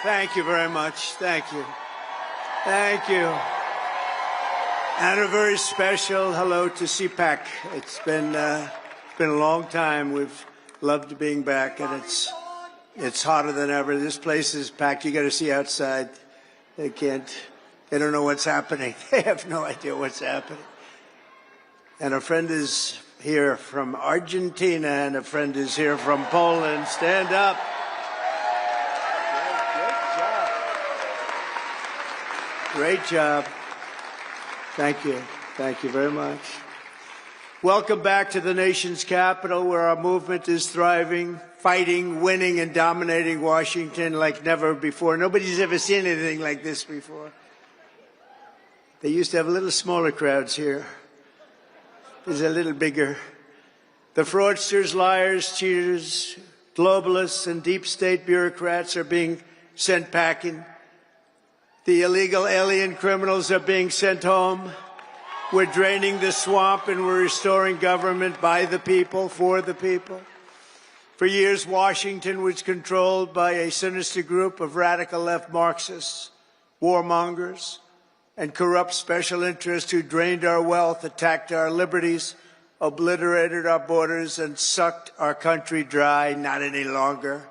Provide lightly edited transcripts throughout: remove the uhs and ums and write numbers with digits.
Thank you very much. Thank you. Thank you. And a very special hello to CPAC. It's been a long time. We've loved being back, and it's hotter than ever. This place is packed. You got to see outside. They don't know what's happening. They have no idea what's happening. And a friend is here from Argentina, and a friend is here from Poland. Stand up. Great job. Thank you. Thank you very much. Welcome back to the nation's capital, where our movement is thriving, fighting, winning, and dominating Washington like never before. Nobody's ever seen anything like this before. They used to have little smaller crowds here. There's a little bigger. The fraudsters, liars, cheaters, globalists, and deep state bureaucrats are being sent packing. The illegal alien criminals are being sent home. We're draining the swamp, and we're restoring government by the people, for the people. For years, Washington was controlled by a sinister group of radical left Marxists, warmongers, and corrupt special interests who drained our wealth, attacked our liberties, obliterated our borders, and sucked our country dry. Not any longer.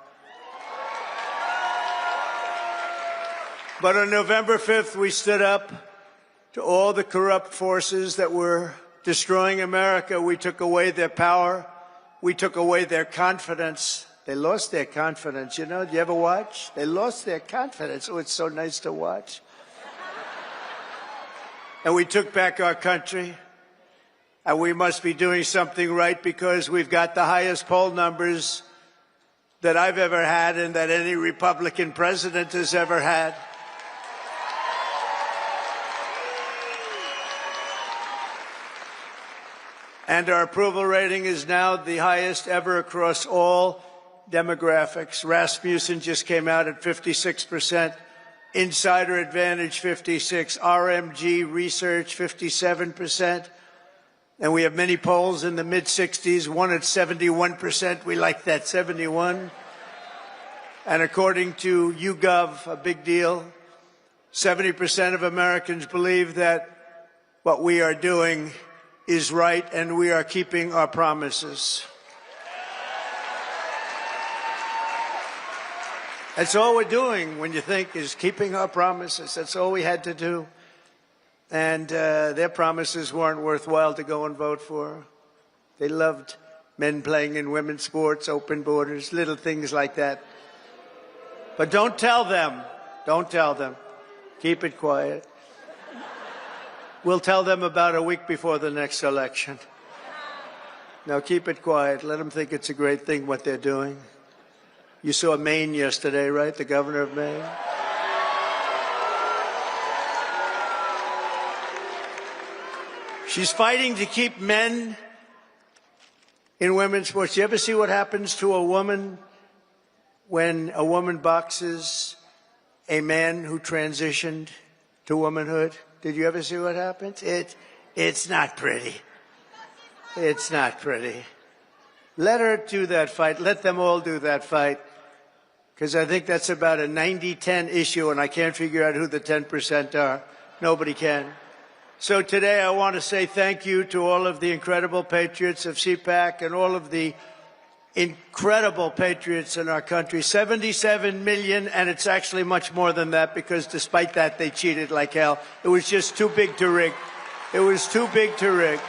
But on November 5th, we stood up to all the corrupt forces that were destroying America. We took away their power. We took away their confidence. They lost their confidence. You know, do you ever watch? They lost their confidence. Oh, it's so nice to watch. And we took back our country. And we must be doing something right, because we've got the highest poll numbers that I've ever had and that any Republican president has ever had. And our approval rating is now the highest ever across all demographics. Rasmussen just came out at 56%, Insider Advantage 56%, RMG Research 57%, and we have many polls in the mid-60s, one at 71%. We like that, 71. And according to YouGov, a big deal, 70% of Americans believe that what we are doing is right, and we are keeping our promises. That's all we're doing, when you think, is keeping our promises. That's all we had to do. And their promises weren't worthwhile to go and vote for. They loved men playing in women's sports, open borders, little things like that. But don't tell them. Don't tell them. Keep it quiet. We'll tell them about a week before the next election. Now, keep it quiet. Let them think it's a great thing what they're doing. You saw Maine yesterday, right? The governor of Maine. She's fighting to keep men in women's sports. You ever see what happens to a woman when a woman boxes a man who transitioned to womanhood? Did you ever see what happens? It's not pretty. It's not pretty. Let her do that fight. Let them all do that fight. Because I think that's about a 90-10 issue, and I can't figure out who the 10% are. Nobody can. So today I want to say thank you to all of the incredible patriots of CPAC and all of the incredible patriots in our country. 77 million, and it's actually much more than that, because despite that, they cheated like hell. It was just too big to rig. It was too big to rig.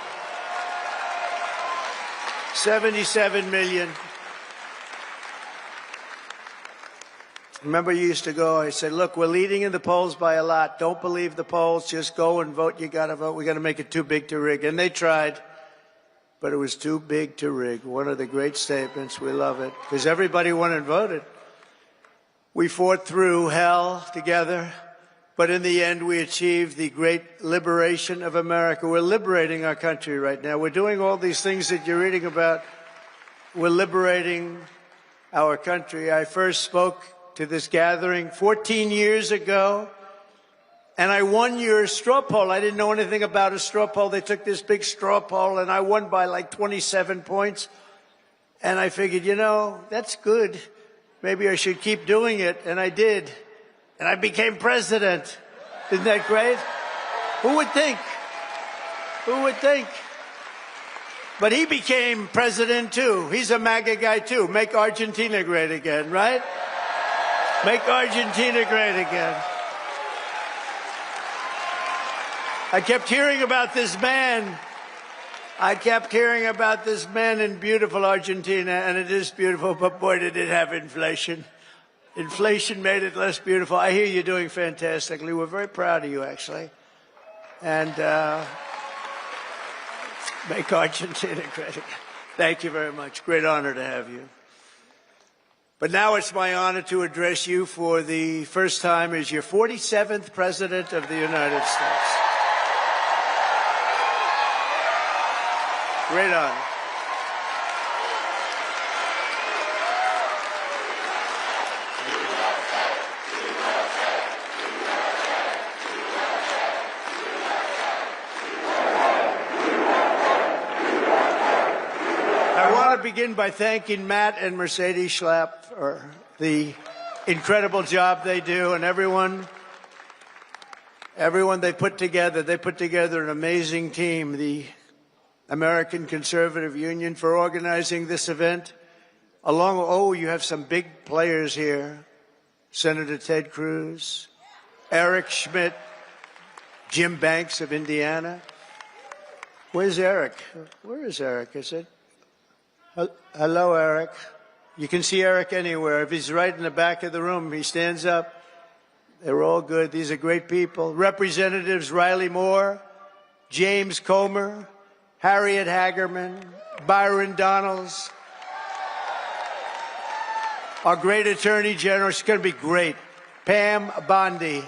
77 million. Remember, you used to go, I said, look, we're leading in the polls by a lot. Don't believe the polls. Just go and vote. You got to vote. We got to make it too big to rig. And they tried. But it was too big to rig. One of the great statements. We love it. Because everybody went and voted. We fought through hell together. But in the end, we achieved the great liberation of America. We're liberating our country right now. We're doing all these things that you're reading about. We're liberating our country. I first spoke to this gathering 14 years ago. And I won your straw poll. I didn't know anything about a straw poll. They took this big straw poll, and I won by like 27 points. And I figured, you know, that's good. Maybe I should keep doing it. And I did. and I became president. Isn't that great? Who would think? Who would think? But he became president too. He's a MAGA guy too. Make Argentina great again, right? Make Argentina great again. I kept hearing about this man. I kept hearing about this man in beautiful Argentina, and it is beautiful, but boy, did it have inflation. Inflation made it less beautiful. I hear you're doing fantastically. We're very proud of you, actually. And make Argentina great again. Thank you very much. Great honor to have you. But now it's my honor to address you for the first time as your 47th President of the United States. Great honor. I want to begin by thanking Matt and Mercedes Schlapp for the incredible job they do, and everyone they put together. They put together an amazing team. The American Conservative Union for organizing this event. You have some big players here. Senator Ted Cruz, Eric Schmidt, Jim Banks of Indiana. Where's Eric? Where is Eric? Is it? Hello, Eric. You can see Eric anywhere. If he's right in the back of the room, he stands up. They're all good. These are great people. Representatives Riley Moore, James Comer, Harriet Hagerman, Byron Donalds, our great Attorney General. She's going to be great. Pam Bondi.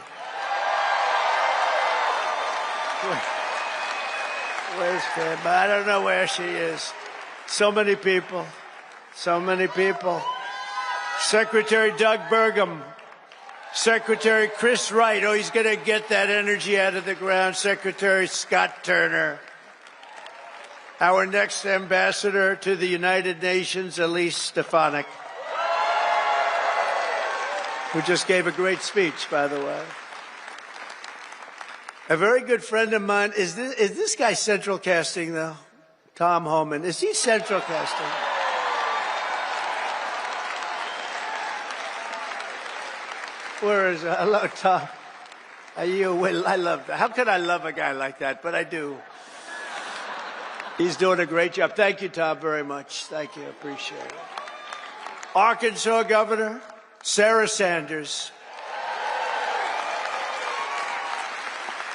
Where's Pam? I don't know where she is. So many people. So many people. Secretary Doug Burgum. Secretary Chris Wright. Oh, he's going to get that energy out of the ground. Secretary Scott Turner. Our next ambassador to the United Nations, Elise Stefanik, who just gave a great speech, by the way. A very good friend of mine. Is this guy central casting, though? Tom Homan. Is he central casting? Where is it? Hello, Tom. Are you? Well, I love that. How could I love a guy like that? But I do. He's doing a great job. Thank you, Tom, very much. Thank you. I appreciate it. Arkansas Governor Sarah Sanders.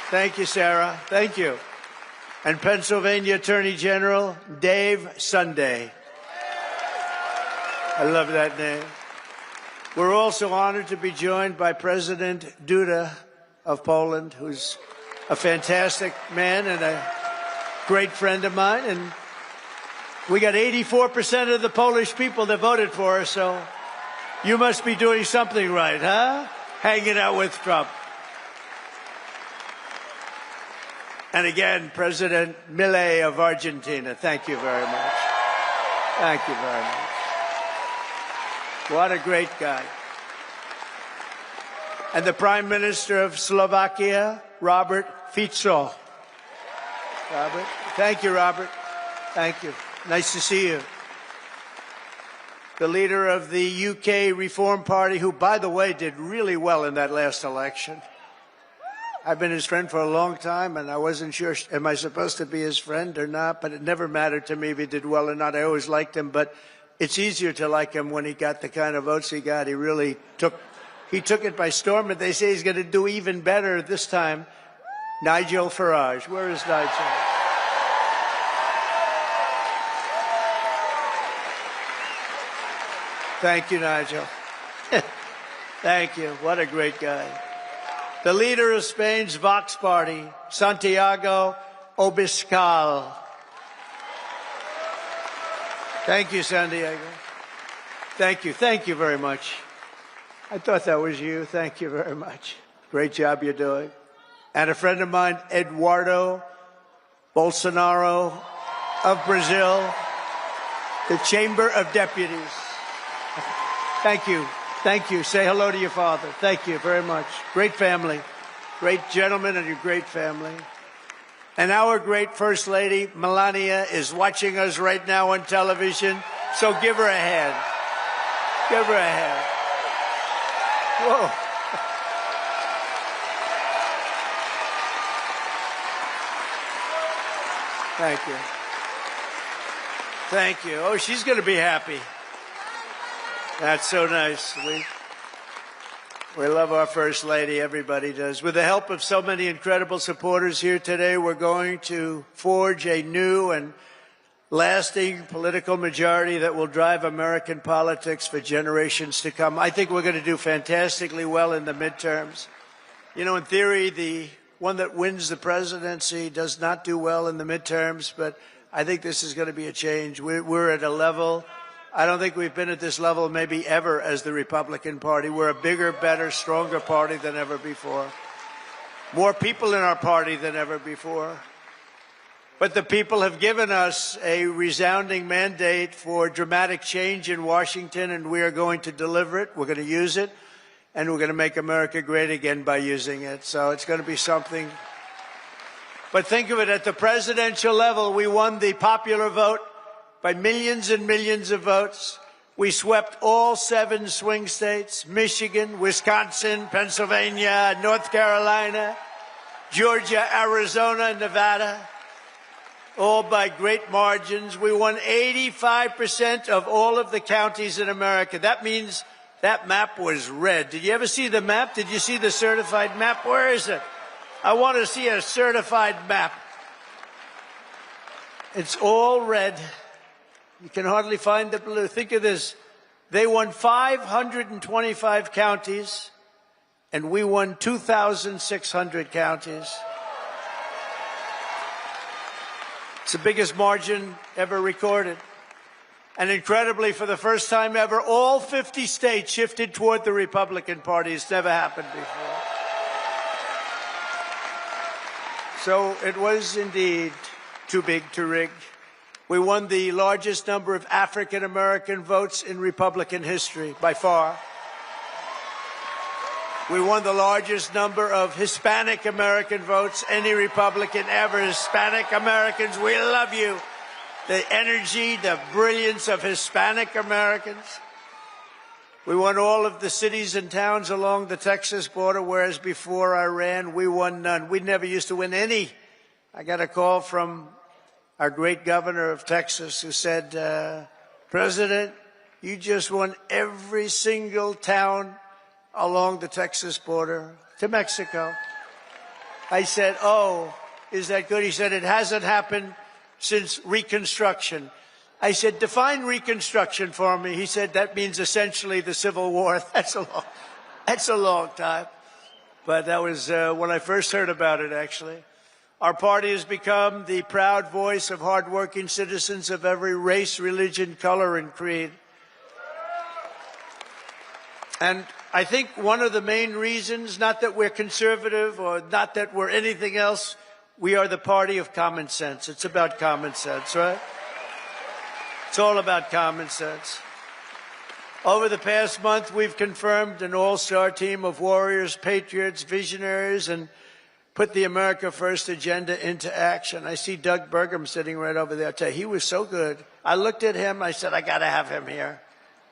Thank you, Sarah. Thank you. And Pennsylvania Attorney General Dave Sunday. I love that name. We're also honored to be joined by President Duda of Poland, who's a fantastic man and a great friend of mine. And we got 84% of the Polish people that voted for us, so you must be doing something right, huh? Hanging out with Trump. And again, President Milei of Argentina. Thank you very much. Thank you very much. What a great guy. And the Prime Minister of Slovakia, Robert Fico. Robert. Thank you, Robert. Thank you. Nice to see you. The leader of the UK Reform Party, who, by the way, did really well in that last election. I've been his friend for a long time, and I wasn't sure, am I supposed to be his friend or not? But it never mattered to me if he did well or not. I always liked him, but it's easier to like him when he got the kind of votes he got. He really took it by storm, and they say he's going to do even better this time. Nigel Farage. Where is Nigel? Thank you, Nigel. Thank you. What a great guy. The leader of Spain's Vox Party, Santiago Abascal. Thank you, Santiago. Thank you. Thank you very much. I thought that was you. Thank you very much. Great job you're doing. And a friend of mine, Eduardo Bolsonaro of Brazil, the Chamber of Deputies. Thank you. Thank you. Say hello to your father. Thank you very much. Great family. Great gentleman and your great family. And our great First Lady, Melania, is watching us right now on television, so give her a hand. Give her a hand. Whoa. Thank you. Thank you. Oh, she's going to be happy. That's so nice. We love our First Lady. Everybody does. With the help of so many incredible supporters here today, we're going to forge a new and lasting political majority that will drive American politics for generations to come. I think we're going to do fantastically well in the midterms. You know, in theory, the one that wins the presidency does not do well in the midterms, but I think this is going to be a change. We're at a level, I don't think we've been at this level maybe ever as the Republican Party. We're a bigger, better, stronger party than ever before. More people in our party than ever before. But the people have given us a resounding mandate for dramatic change in Washington, and we are going to deliver it. We're going to use it, and we're going to make America great again by using it. So it's going to be something. But think of it, at the presidential level, we won the popular vote by millions and millions of votes. We swept all 7 swing states: Michigan, Wisconsin, Pennsylvania, North Carolina, Georgia, Arizona, Nevada, all by great margins. We won 85% of all of the counties in America. That means that map was red. Did you ever see the map? Did you see the certified map? Where is it? I want to see a certified map. It's all red. You can hardly find the blue. Think of this. They won 525 counties, and we won 2,600 counties. It's the biggest margin ever recorded. And incredibly, for the first time ever, all 50 states shifted toward the Republican Party. It's never happened before. So it was indeed too big to rig. We won the largest number of African-American votes in Republican history, by far. We won the largest number of Hispanic-American votes, any Republican ever. Hispanic Americans, we love you. The energy, the brilliance of Hispanic Americans. We won all of the cities and towns along the Texas border, whereas before I ran, we won none. We never used to win any. I got a call from our great governor of Texas who said, President, you just won every single town along the Texas border to Mexico. I said, oh, is that good? He said, it hasn't happened since Reconstruction. I said, define Reconstruction for me. He said, that means essentially the Civil War. That's a long time. But that was when I first heard about it, actually. Our party has become the proud voice of hardworking citizens of every race, religion, color, and creed. And I think one of the main reasons, not that we're conservative or not that we're anything else, we are the party of common sense. It's about common sense, right? It's all about common sense. Over the past month, we've confirmed an all-star team of warriors, patriots, visionaries, and put the America First agenda into action. I see Doug Burgum sitting right over there. I tell you, he was so good. I looked at him. I said, I got to have him here.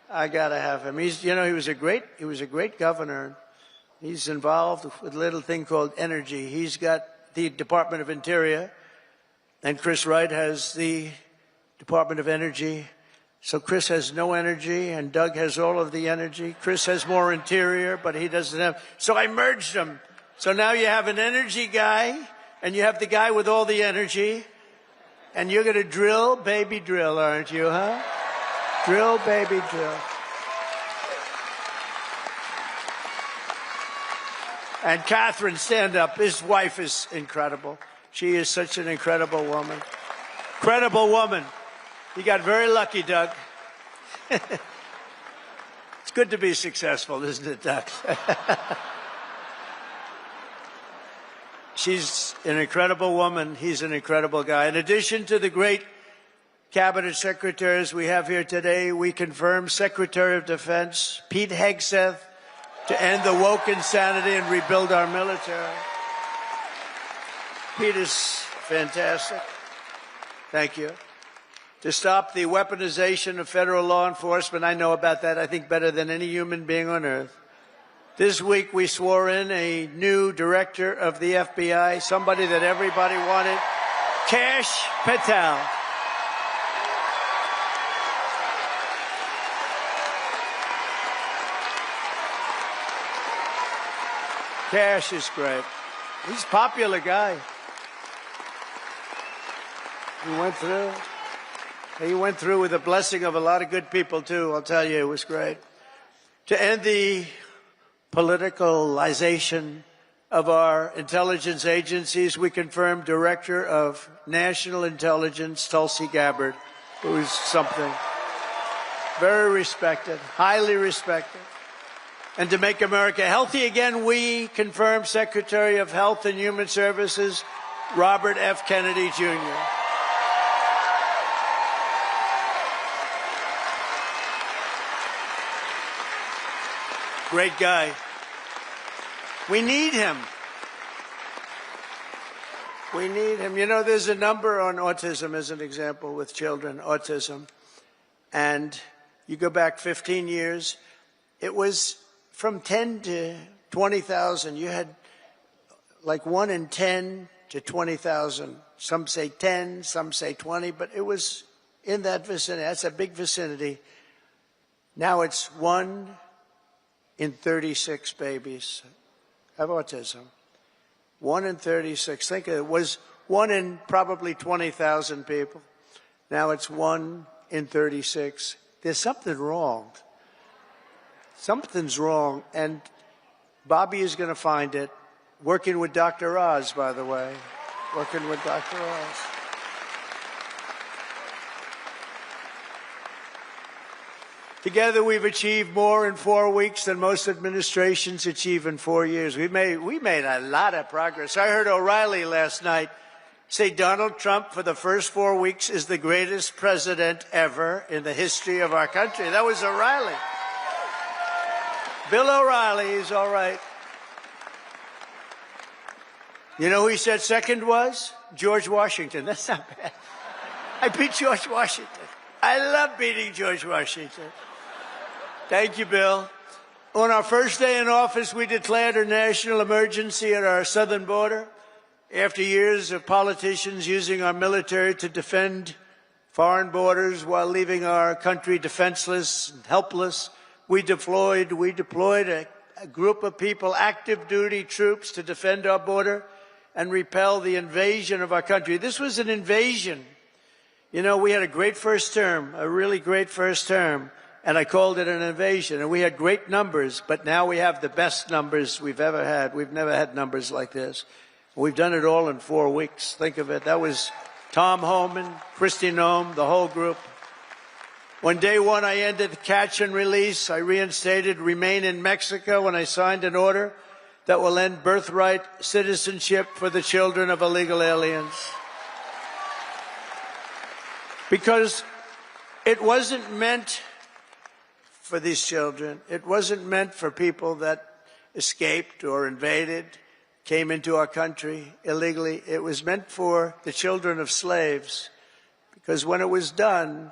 I got to have him. He was a great governor. He's involved with a little thing called energy. He's got the Department of Interior, and Chris Wright has the Department of Energy. So Chris has no energy, and Doug has all of the energy. Chris has more interior, but he doesn't have. So I merged them. So now you have an energy guy, and you have the guy with all the energy, and you're going to drill, baby, drill, aren't you, huh? Drill, baby, drill. And Catherine, stand up. His wife is incredible. She is such an incredible woman. Incredible woman. You got very lucky, Doug. It's good to be successful, isn't it, Doug? She's an incredible woman. He's an incredible guy. In addition to the great cabinet secretaries we have here today. We confirm Secretary of Defense Pete Hegseth to end the woke insanity and rebuild our military. Pete is fantastic. Thank you. To stop the weaponization of federal law enforcement, I know about that, I think, better than any human being on earth. This week we swore in a new director of the FBI, somebody that everybody wanted, Kash Patel. Kash is great. He's a popular guy. He went through with the blessing of a lot of good people, too. I'll tell you, it was great. To end the politicalization of our intelligence agencies, we confirmed Director of National Intelligence, Tulsi Gabbard, who is something very respected, highly respected. And to make America healthy again, we confirmed Secretary of Health and Human Services, Robert F. Kennedy, Jr. Great guy. We need him. We need him. You know, there's a number on autism as an example with children, autism. And you go back 15 years, it was from 10 to 20,000. You had like 1 in 10 to 20,000. Some say 10, some say 20, but it was in that vicinity. That's a big vicinity. Now it's 1 in 36 babies have autism. 1 in 36. Think it was 1 in probably 20,000 people. Now it's 1 in 36. There's something wrong. Something's wrong, and Bobby is going to find it. Working with Dr. Oz, by the way. Working with Dr. Oz. Together, we've achieved more in 4 weeks than most administrations achieve in 4 years. We made a lot of progress. I heard O'Reilly last night say Donald Trump, for the first 4 weeks, is the greatest president ever in the history of our country. That was O'Reilly. Bill O'Reilly is all right. You know who he said second was? George Washington. That's not bad. I beat George Washington. I love beating George Washington. Thank you, Bill. On our first day in office, we declared a national emergency at our southern border. After years of politicians using our military to defend foreign borders while leaving our country defenseless and helpless, we deployed a group of people, active duty troops, to defend our border and repel the invasion of our country. This was an invasion. You know, we had a great first term, a really great first term, and I called it an invasion. And we had great numbers, but now we have the best numbers we've ever had. We've never had numbers like this. We've done it all in 4 weeks. Think of it. That was Tom Homan, Kristi Noem, the whole group. On day one, I ended the catch and release. I reinstated Remain in Mexico, and I signed an order that will end birthright citizenship for the children of illegal aliens. Because it wasn't meant for these children. It wasn't meant for people that escaped or invaded, came into our country illegally. It was meant for the children of slaves. Because when it was done,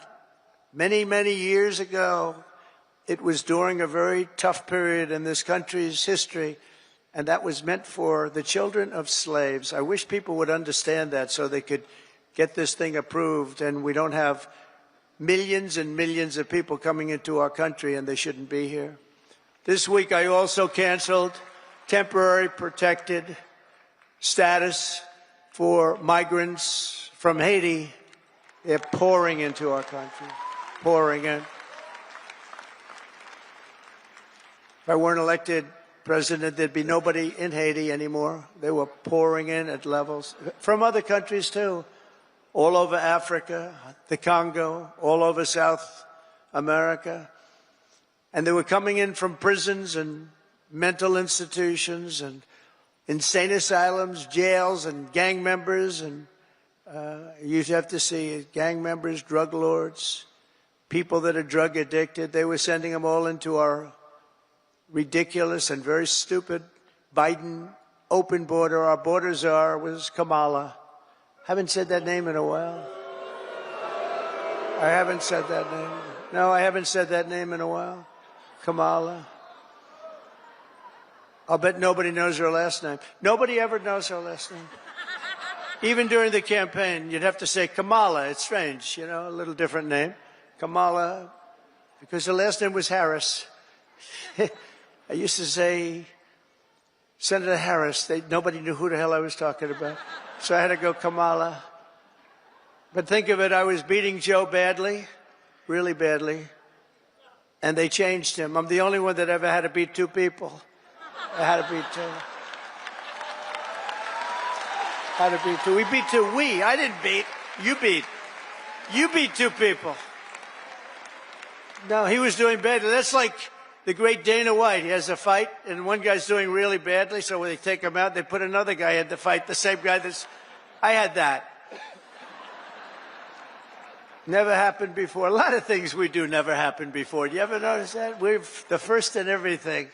many, many years ago, it was during a very tough period in this country's history, and that was meant for the children of slaves. I wish people would understand that so they could get this thing approved and we don't have millions and millions of people coming into our country and they shouldn't be here. This week, I also canceled temporary protected status for migrants from Haiti. They're pouring into our country, pouring in. If I weren't elected president, there'd be nobody in Haiti anymore. They were pouring in at levels from other countries, too, all over Africa, the Congo, all over South America. And they were coming in from prisons and mental institutions and insane asylums, jails, and gang members and You have to see it. Gang members, drug lords, people that are drug addicted. They were sending them all into our ridiculous and very stupid Biden open border. Our border czar was Kamala. Haven't said that name in a while. I haven't said that name. No, I haven't said that name in a while. Kamala. I'll bet nobody knows her last name. Nobody ever knows her last name. Even during the campaign, you'd have to say Kamala. It's strange, you know, a little different name. Kamala, because her last name was Harris. I used to say Senator Harris. Nobody knew who the hell I was talking about. So I had to go Kamala. But think of it, I was beating Joe badly, really badly, and they changed him. I'm the only one that ever had to beat two people. I had to beat two. Had to beat two. We beat two. I didn't beat. You beat. You beat two people. No, he was doing badly. That's like the great Dana White. He has a fight, and one guy's doing really badly, so when they take him out, they put another guy in the fight, the same guy I had that. Never happened before. A lot of things we do never happened before. Do you ever notice that? We're the first in everything.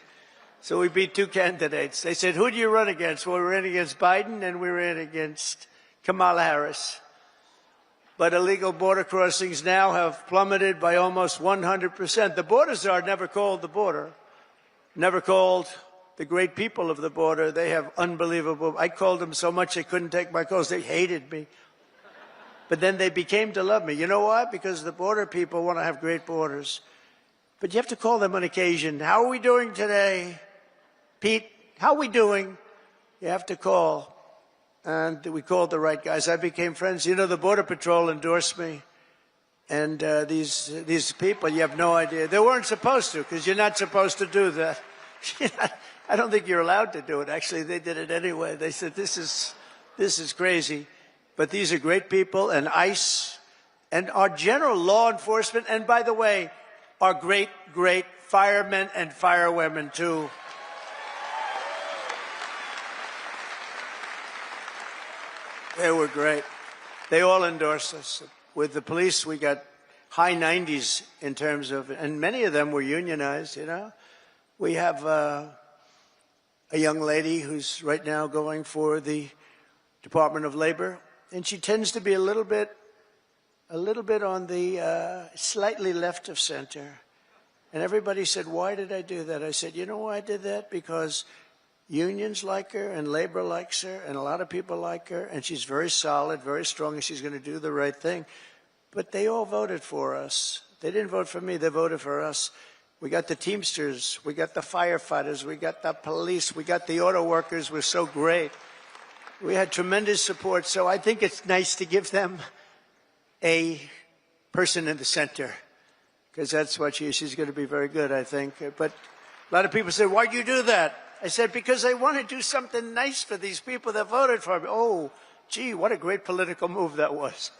So we beat two candidates. They said, who do you run against? Well, we ran against Biden and we ran against Kamala Harris. But illegal border crossings now have plummeted by almost 100%. The border czar never called the border, never called the great people of the border. They have unbelievable. I called them so much they couldn't take my calls. They hated me. But then they became to love me. You know why? Because the border people want to have great borders. But you have to call them on occasion. How are we doing today? Pete, how are we doing? You have to call. And we called the right guys. I became friends. You know, the Border Patrol endorsed me. And these people, you have no idea. They weren't supposed to, because you're not supposed to do that. I don't think you're allowed to do it. Actually, they did it anyway. They said, this is crazy. But these are great people, and ICE, and our general law enforcement, and by the way, our great, great firemen and firewomen, too. They were great. They all endorsed us. With the police, we got high 90s in terms of, and many of them were unionized, you know. We have a young lady who's right now going for the Department of Labor, and she tends to be a little bit on the slightly left of center. And everybody said, why did I do that? I said, you know why I did that? Because unions like her and labor likes her and a lot of people like her, and she's very solid, very strong, and she's going to do the right thing. But they all voted for us. They didn't vote for me. They voted for us. We got the Teamsters. We got the firefighters. We got the police. We got the auto workers. We're so great. We had tremendous support. So I think it's nice to give them a person in the center, because that's what she's going to be very good, I think. But a lot of people said, why'd you do that? I said, because I want to do something nice for these people that voted for me. Oh, gee, what a great political move that was.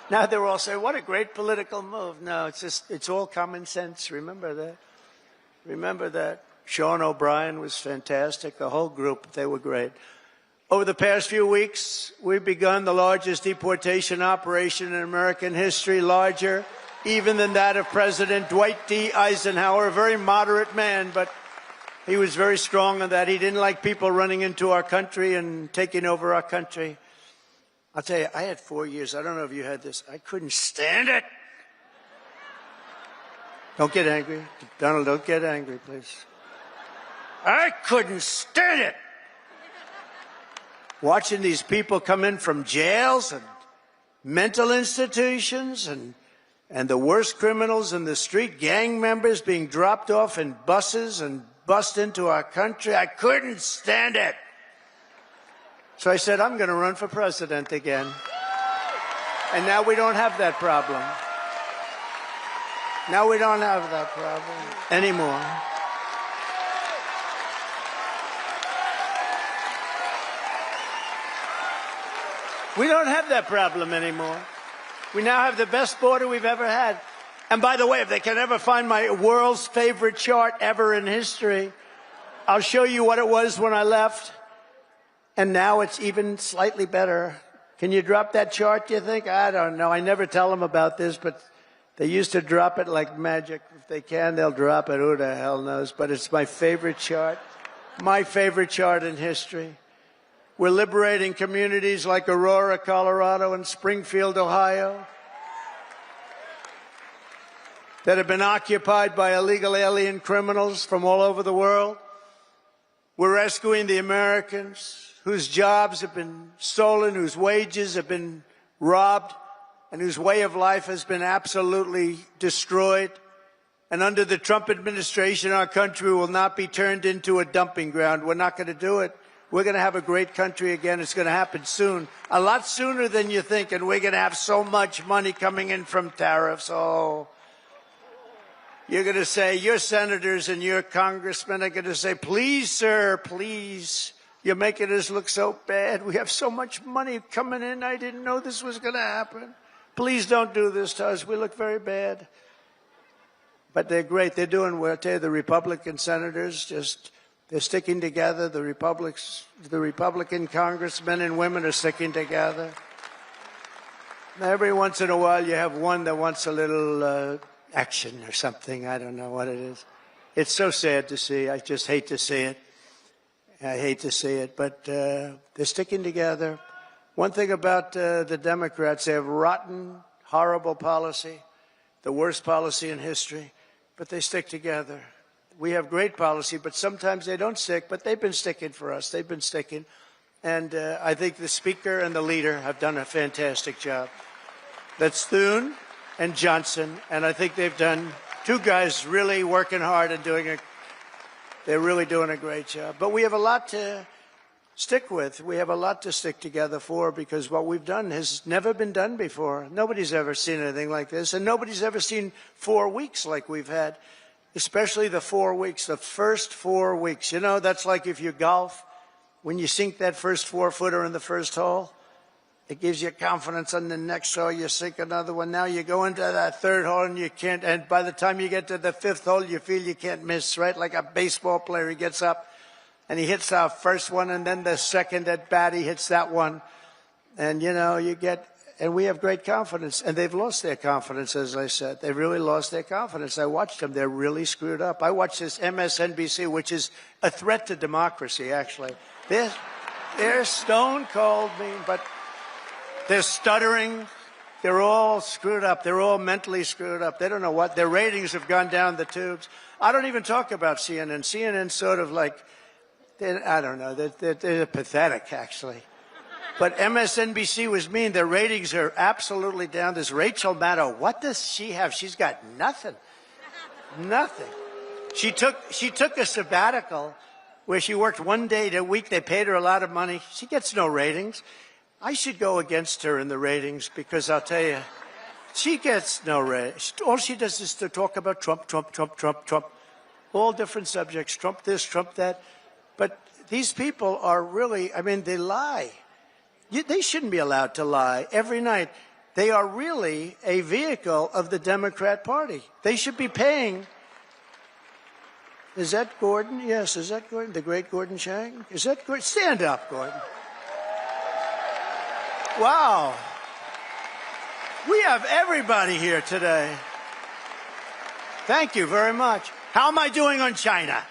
Now they're all saying, what a great political move. No, it's all common sense. Remember that. Remember that. Sean O'Brien was fantastic. The whole group, they were great. Over the past few weeks, we've begun the largest deportation operation in American history, larger even than that of President Dwight D. Eisenhower, a very moderate man, but he was very strong on that. He didn't like people running into our country and taking over our country. I'll tell you, I had 4 years. I don't know if you had this. I couldn't stand it. Don't get angry. Donald, don't get angry, please. I couldn't stand it. Watching these people come in from jails and mental institutions and the worst criminals in the street, gang members being dropped off in buses and bussed into our country. I couldn't stand it. So I said, I'm going to run for president again. And now we don't have that problem. Now we don't have that problem anymore. We don't have that problem anymore. We now have the best border we've ever had. And by the way, if they can ever find my world's favorite chart ever in history, I'll show you what it was when I left. And now it's even slightly better Can you drop that chart, do you think? I don't know. I never tell them about this, but they used to drop it like magic. If they can, they'll drop it. Who the hell knows? But it's my favorite chart. My favorite chart in history. We're liberating communities like Aurora, Colorado, and Springfield, Ohio, that have been occupied by illegal alien criminals from all over the world. We're rescuing the Americans whose jobs have been stolen, whose wages have been robbed, and whose way of life has been absolutely destroyed. And under the Trump administration, our country will not be turned into a dumping ground. We're not going to do it. We're going to have a great country again. It's going to happen soon, a lot sooner than you think, and we're going to have so much money coming in from tariffs. Oh, you're going to say, your senators and your congressmen are going to say, please, sir, please, you're making us look so bad. We have so much money coming in. I didn't know this was going to happen. Please don't do this to us. We look very bad. But they're great. They're doing well. I tell you, the Republican senators they're sticking together. The Republican congressmen and women are sticking together. Every once in a while, you have one that wants a little action or something. I don't know what it is. It's so sad to see. I just hate to see it. I hate to see it. But they're sticking together. One thing about the Democrats, they have rotten, horrible policy, the worst policy in history, but they stick together. We have great policy, but sometimes they don't stick, but they've been sticking for us. They've been sticking. And I think the Speaker and the leader have done a fantastic job. That's Thune and Johnson, and I think they've done, two guys really working hard and they're really doing a great job. But we have a lot to stick with. We have a lot to stick together for, because what we've done has never been done before. Nobody's ever seen anything like this, and nobody's ever seen 4 weeks like we've had, especially the 4 weeks, the first 4 weeks. You know, that's like if you golf, when you sink that first 4-footer in the first hole, it gives you confidence on the next hole. You sink another one. Now you go into that third hole and you can't, and by the time you get to the fifth hole, you feel you can't miss, right? Like a baseball player, he gets up and he hits our first one, and then the second at bat, he hits that one. And, you know, and we have great confidence. And they've lost their confidence, as I said. They've really lost their confidence. I watched them. They're really screwed up. I watched this MSNBC, which is a threat to democracy, actually. They're stone cold mean, but they're stuttering. They're all screwed up. They're all mentally screwed up. They don't know what. Their ratings have gone down the tubes. I don't even talk about CNN. CNN's sort of like, I don't know. They're pathetic, actually. But MSNBC was mean. Their ratings are absolutely down. There's Rachel Maddow. What does she have? She's got nothing. Nothing. She took a sabbatical where she worked 1 day a week. They paid her a lot of money. She gets no ratings. I should go against her in the ratings, because I'll tell you, she gets no ratings. All she does is to talk about Trump, Trump, Trump, Trump, Trump. All different subjects. Trump this, Trump that. But these people are really, I mean, they lie. They shouldn't be allowed to lie every night. They are really a vehicle of the Democrat Party. They should be paying. Is that Gordon? Yes, is that Gordon? The great Gordon Chang? Is that Gordon? Stand up, Gordon. Wow. We have everybody here today. Thank you very much. How am I doing on China?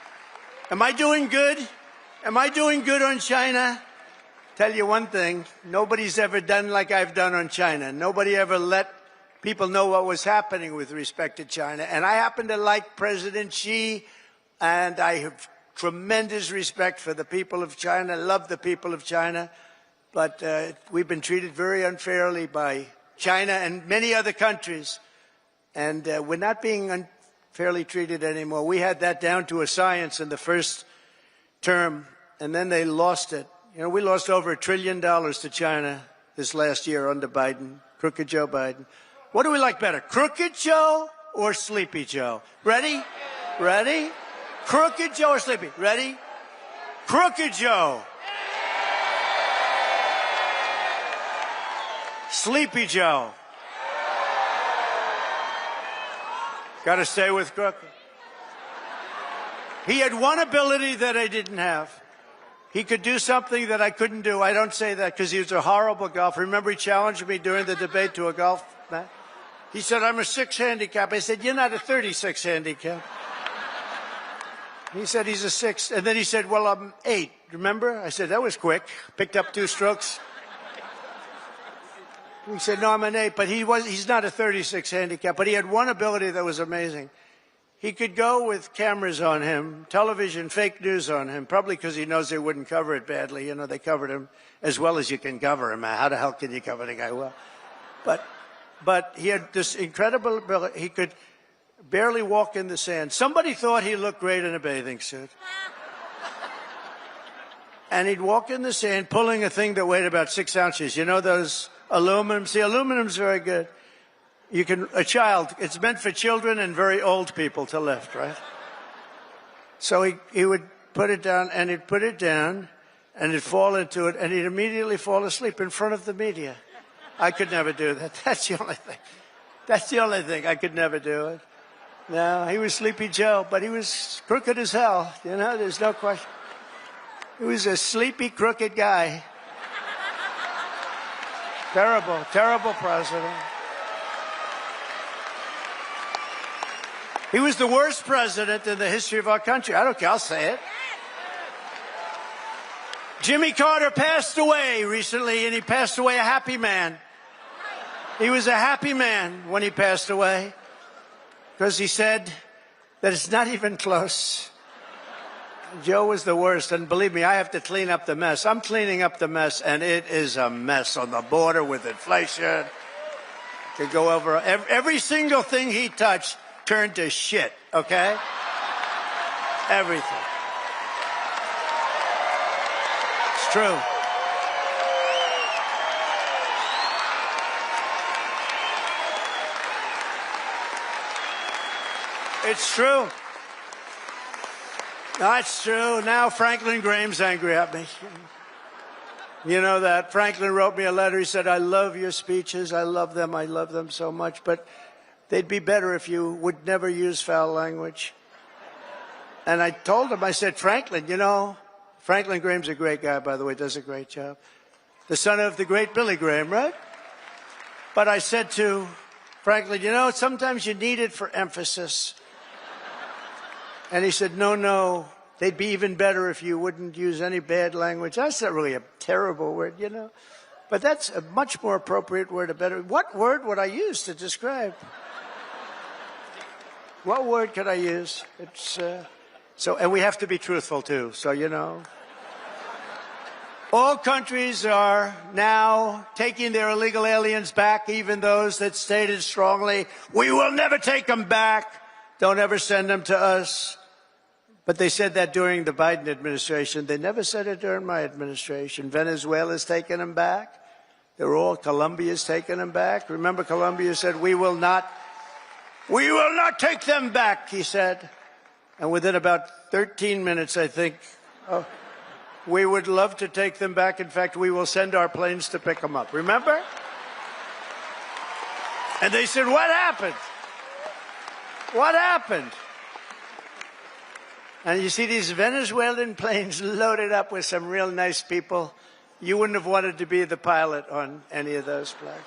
Am I doing good? Am I doing good on China? Tell you one thing, nobody's ever done like I've done on China. Nobody ever let people know what was happening with respect to China. And I happen to like President Xi, and I have tremendous respect for the people of China, love the people of China. But we've been treated very unfairly by China and many other countries. And we're not being unfairly treated anymore. We had that down to a science in the first term, and then they lost it. You know, we lost over $1 trillion to China this last year under Biden, Crooked Joe Biden. What do we like better, Crooked Joe or Sleepy Joe? Ready? Ready? Crooked Joe or Sleepy? Ready? Crooked Joe. Sleepy Joe. Got to stay with Crooked. He had one ability that I didn't have. He could do something that I couldn't do. I don't say that because he was a horrible golfer. Remember, he challenged me during the debate to a golf match? He said, I'm a 6 handicap. I said, you're not a 36 handicap. He said he's a 6. And then he said, well, I'm 8. Remember? I said, that was quick. Picked up 2 strokes. He said, no, I'm an 8. But he's not a 36 handicap. But he had one ability that was amazing. He could go with cameras on him, television, fake news on him, probably because he knows they wouldn't cover it badly. You know, they covered him as well as you can cover him. How the hell can you cover the guy well? But he had this incredible ability. He could barely walk in the sand. Somebody thought he looked great in a bathing suit. And he'd walk in the sand pulling a thing that weighed about 6 ounces. You know those aluminum? See, aluminum's very good. It's meant for children and very old people to lift, right? So he would put it down, and he'd put it down, and he'd fall into it, and he'd immediately fall asleep in front of the media. I could never do that. That's the only thing. That's the only thing. I could never do it. No, he was Sleepy Joe, but he was crooked as hell. You know, there's no question. He was a sleepy, crooked guy. Terrible, terrible president. He was the worst president in the history of our country. I don't care. I'll say it. Jimmy Carter passed away recently, and he passed away a happy man. He was a happy man when he passed away because he said that it's not even close. Joe was the worst, and believe me, I have to clean up the mess. I'm cleaning up the mess, and it is a mess on the border with inflation. Could go over every single thing he touched. Turned to shit, okay? Everything. It's true. It's true. That's true. Now Franklin Graham's angry at me. You know that. Franklin wrote me a letter. He said, I love your speeches. I love them so much. But they'd be better if you would never use foul language. And I told him, I said, Franklin, you know, Franklin Graham's a great guy, by the way, does a great job. The son of the great Billy Graham, right? But I said to Franklin, you know, sometimes you need it for emphasis. And he said, no, they'd be even better if you wouldn't use any bad language. That's not really a terrible word, you know. But that's a much more appropriate word, a better. What word would I use to describe? What word could I use? It's and we have to be truthful too. So you know, all countries are now taking their illegal aliens back, even those that stated strongly, "We will never take them back. Don't ever send them to us." But they said that during the Biden administration. They never said it during my administration. Venezuela's taking them back. Colombia's taking them back. Remember, Colombia said, "We will not take them back," he said. And within about 13 minutes, I think, we would love to take them back. In fact, we will send our planes to pick them up. Remember? And they said, what happened? What happened? And you see these Venezuelan planes loaded up with some real nice people. You wouldn't have wanted to be the pilot on any of those planes.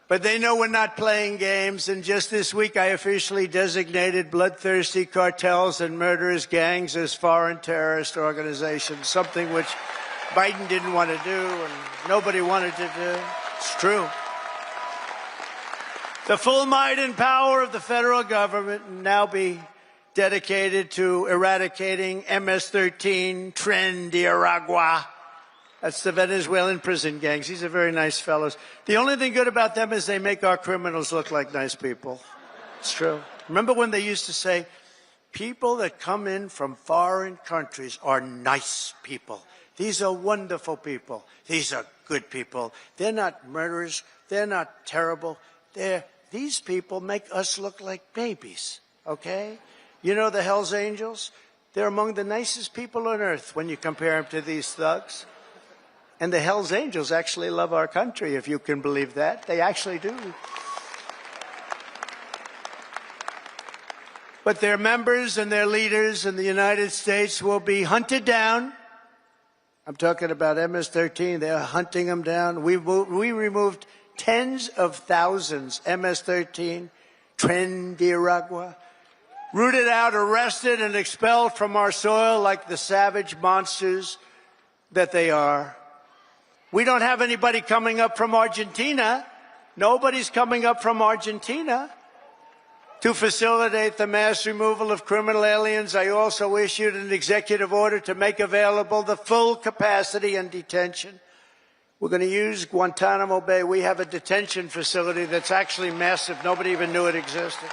But they know we're not playing games, and just this week I officially designated bloodthirsty cartels and murderous gangs as foreign terrorist organizations, something which Biden didn't want to do and nobody wanted to do. It's true. The full might and power of the federal government will now be dedicated to eradicating MS-13, Tren de Aragua. That's the Venezuelan prison gangs. These are very nice fellows. The only thing good about them is they make our criminals look like nice people. It's true. Remember when they used to say, people that come in from foreign countries are nice people. These are wonderful people. These are good people. They're not murderers. They're not terrible. These people make us look like babies, okay? You know the Hells Angels? They're among the nicest people on earth when you compare them to these thugs. And the Hells Angels actually love our country, if you can believe that. They actually do. but their members and their leaders in the United States will be hunted down. I'm talking about MS-13. They're hunting them down. We removed tens of thousands, MS-13, Trendiragua, rooted out, arrested, and expelled from our soil like the savage monsters that they are. We don't have anybody coming up from Argentina. Nobody's coming up from Argentina to facilitate the mass removal of criminal aliens. I also issued an executive order to make available the full capacity and detention. We're going to use Guantanamo Bay. We have a detention facility that's actually massive. Nobody even knew it existed.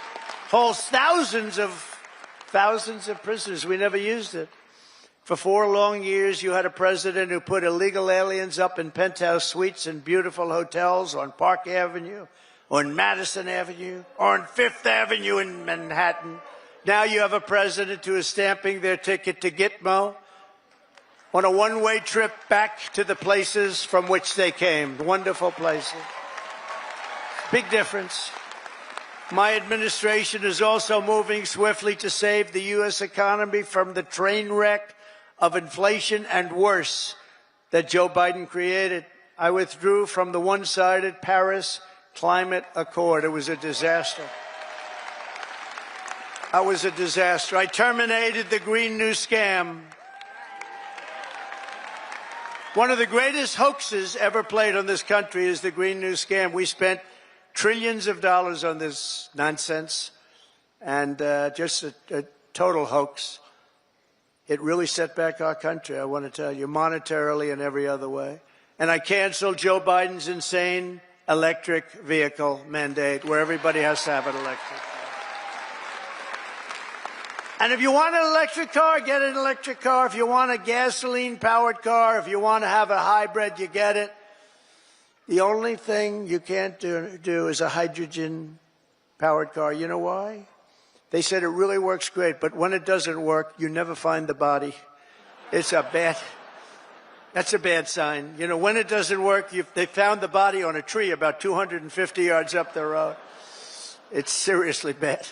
Holds thousands of prisoners. We never used it. For 4 long years, you had a president who put illegal aliens up in penthouse suites in beautiful hotels on Park Avenue, on Madison Avenue, or on Fifth Avenue in Manhattan. Now you have a president who is stamping their ticket to Gitmo on a one-way trip back to the places from which they came. Wonderful places. Big difference. My administration is also moving swiftly to save the U.S. economy from the train wreck of inflation and worse that Joe Biden created. I withdrew from the one-sided Paris Climate Accord. It was a disaster. It was a disaster. I terminated the Green New Scam. One of the greatest hoaxes ever played on this country is the Green New Scam. We spent trillions of dollars on this nonsense, and just a total hoax. It really set back our country, I want to tell you, monetarily and every other way. And I canceled Joe Biden's insane electric vehicle mandate, where everybody has to have an electric car. And if you want an electric car, get an electric car. If you want a gasoline-powered car, if you want to have a hybrid, you get it. The only thing you can't do is a hydrogen-powered car. You know why? They said it really works great, but when it doesn't work, you never find the body. That's a bad sign. You know, when it doesn't work, they found the body on a tree about 250 yards up the road. It's seriously bad.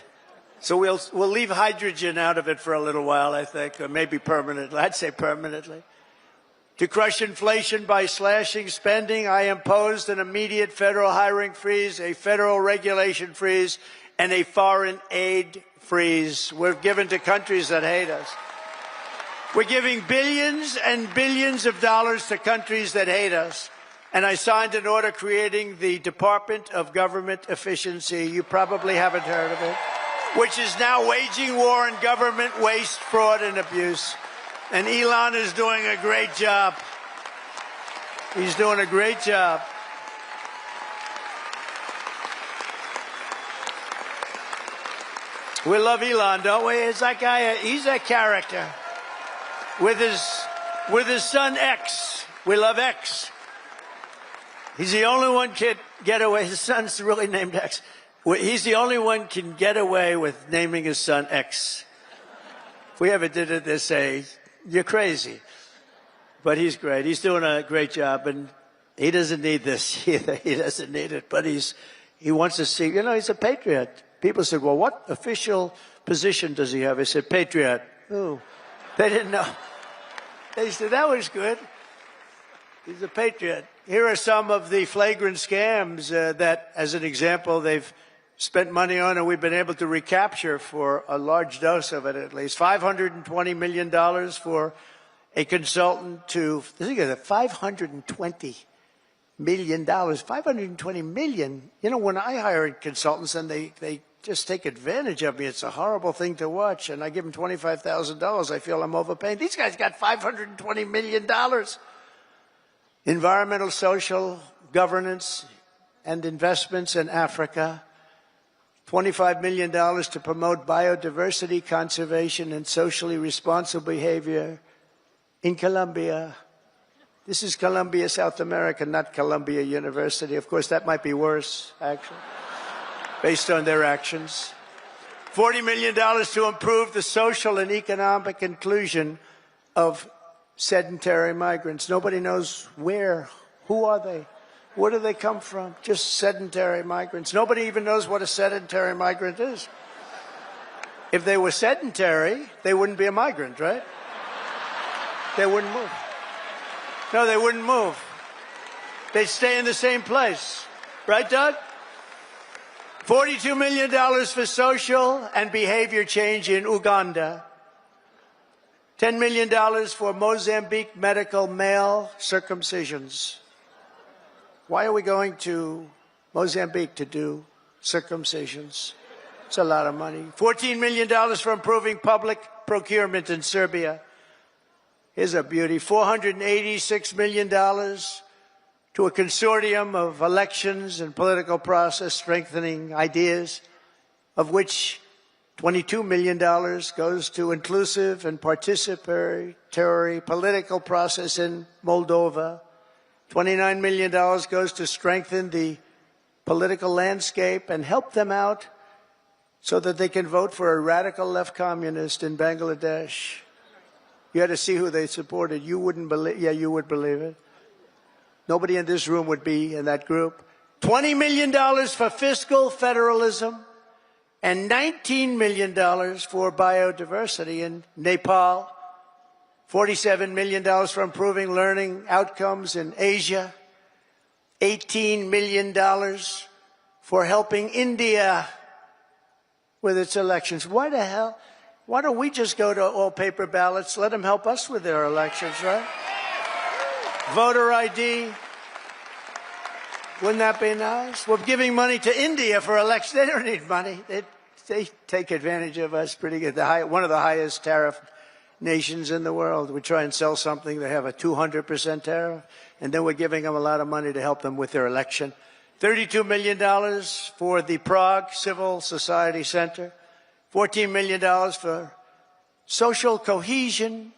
So we'll leave hydrogen out of it for a little while, I think, or maybe permanently. I'd say permanently. To crush inflation by slashing spending, I imposed an immediate federal hiring freeze, a federal regulation freeze, and a foreign aid freeze. We're given to countries that hate us. We're giving billions and billions of dollars to countries that hate us. And I signed an order creating the Department of Government Efficiency. You probably haven't heard of it, which is now waging war on government waste, fraud, and abuse. And Elon is doing a great job. He's doing a great job. We love Elon, don't we? It's that guy, he's a character. With his son X. We love X. He's the only one can get away. His son's really named X. He's the only one can get away with naming his son X. If we ever did it, they'd say, you're crazy. But he's great. He's doing a great job, and he doesn't need this either. He doesn't need it, but he wants to see, he's a patriot. People said, well, what official position does he have? I said, patriot. Oh, they didn't know. They said, that was good. He's a patriot. Here are some of the flagrant scams that, as an example, they've spent money on and we've been able to recapture for a large dose of it at least. $520 million for a consultant to, think of it, $520 million. $520 million. When I hire consultants and they just take advantage of me, it's a horrible thing to watch. And I give them $25,000. I feel I'm overpaying. These guys got $520 million. Environmental, social, governance, and investments in Africa. $25 million to promote biodiversity, conservation, and socially responsible behavior in Colombia. This is Colombia, South America, not Columbia University. Of course, that might be worse, actually, based on their actions. $40 million to improve the social and economic inclusion of sedentary migrants. Nobody knows where. Who are they? Where do they come from? Just sedentary migrants. Nobody even knows what a sedentary migrant is. If they were sedentary, they wouldn't be a migrant, right? They wouldn't move. No, they wouldn't move. They'd stay in the same place. Right, Doug? $42 million for social and behavior change in Uganda. $10 million for Mozambique medical male circumcisions. Why are we going to Mozambique to do circumcisions? It's a lot of money. $14 million for improving public procurement in Serbia. Here's a beauty. $486 million to a consortium of elections and political process strengthening ideas, of which $22 million goes to inclusive and participatory political process in Moldova. $29 million goes to strengthen the political landscape and help them out so that they can vote for a radical left communist in Bangladesh. You had to see who they supported. You wouldn't believe, yeah, you would believe it. Nobody in this room would be in that group. $20 million for fiscal federalism and $19 million for biodiversity in Nepal. $47 million for improving learning outcomes in Asia. $18 million for helping India with its elections. Why the hell? Why don't we just go to all paper ballots? Let them help us with their elections, right? Voter ID. Wouldn't that be nice? We're giving money to India for elections. They don't need money. They take advantage of us pretty good. One of the highest tariff nations in the world. We try and sell something, they have a 200% tariff, and then we're giving them a lot of money to help them with their election. $32 million for the Prague Civil Society Center. $14 million for social cohesion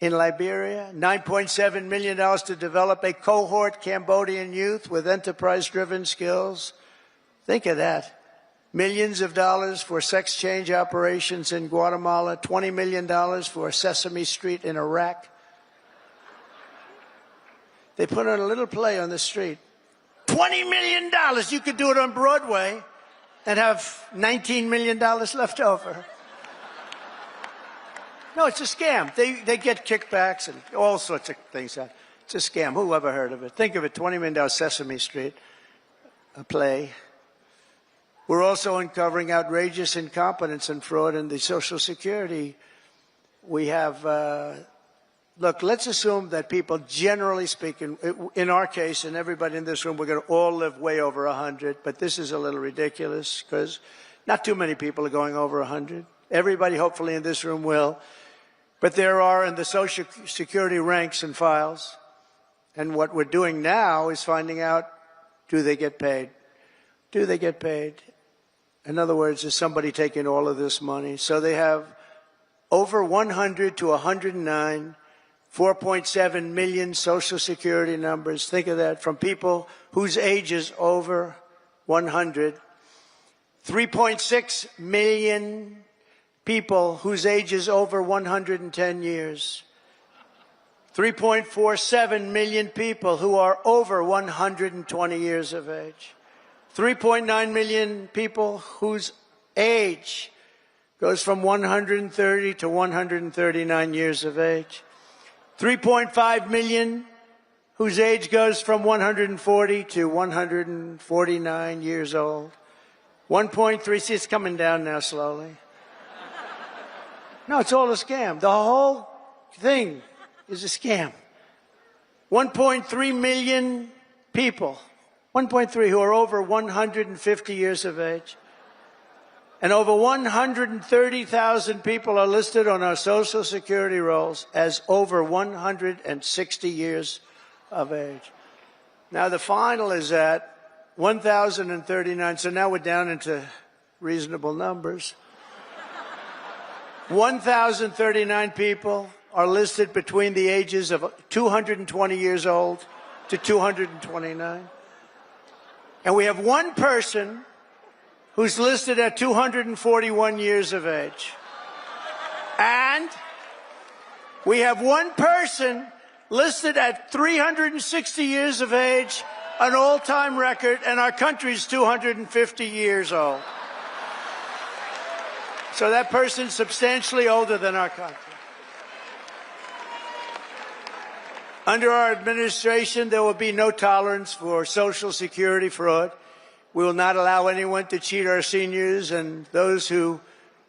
in Liberia. $9.7 million to develop a cohort Cambodian youth with enterprise-driven skills. Think of that. Millions of dollars for sex change operations in Guatemala. $20 million for Sesame Street in Iraq. They put on a little play on the street. $20 million. You could do it on Broadway and have $19 million left over. No, it's a scam. They get kickbacks and all sorts of things. It's a scam. Who ever heard of it? Think of it, $20 million Sesame Street, a play. We're also uncovering outrageous incompetence and fraud in the Social Security. We have, look, let's assume that people, generally speaking, in our case, and everybody in this room, we're going to all live way over 100, but this is a little ridiculous because not too many people are going over 100. Everybody, hopefully, in this room will. But there are in the Social Security ranks and files. And what we're doing now is finding out, do they get paid? Do they get paid? In other words, is somebody taking all of this money? So they have over 100 to 109, 4.7 million Social Security numbers. Think of that, from people whose age is over 100. 3.6 million people whose age is over 110 years. 3.47 million people who are over 120 years of age. 3.9 million people whose age goes from 130 to 139 years of age. 3.5 million whose age goes from 140 to 149 years old. 1.3, see, it's coming down now slowly. No, it's all a scam. The whole thing is a scam. 1.3 million people, 1.3 who are over 150 years of age. And over 130,000 people are listed on our Social Security rolls as over 160 years of age. Now, the final is at 1,039, so now we're down into reasonable numbers. 1,039 people are listed between the ages of 220 years old to 229. And we have one person who's listed at 241 years of age. And we have one person listed at 360 years of age, an all-time record, and our country's 250 years old. So that person's substantially older than our country. Under our administration, there will be no tolerance for Social Security fraud. We will not allow anyone to cheat our seniors, and those who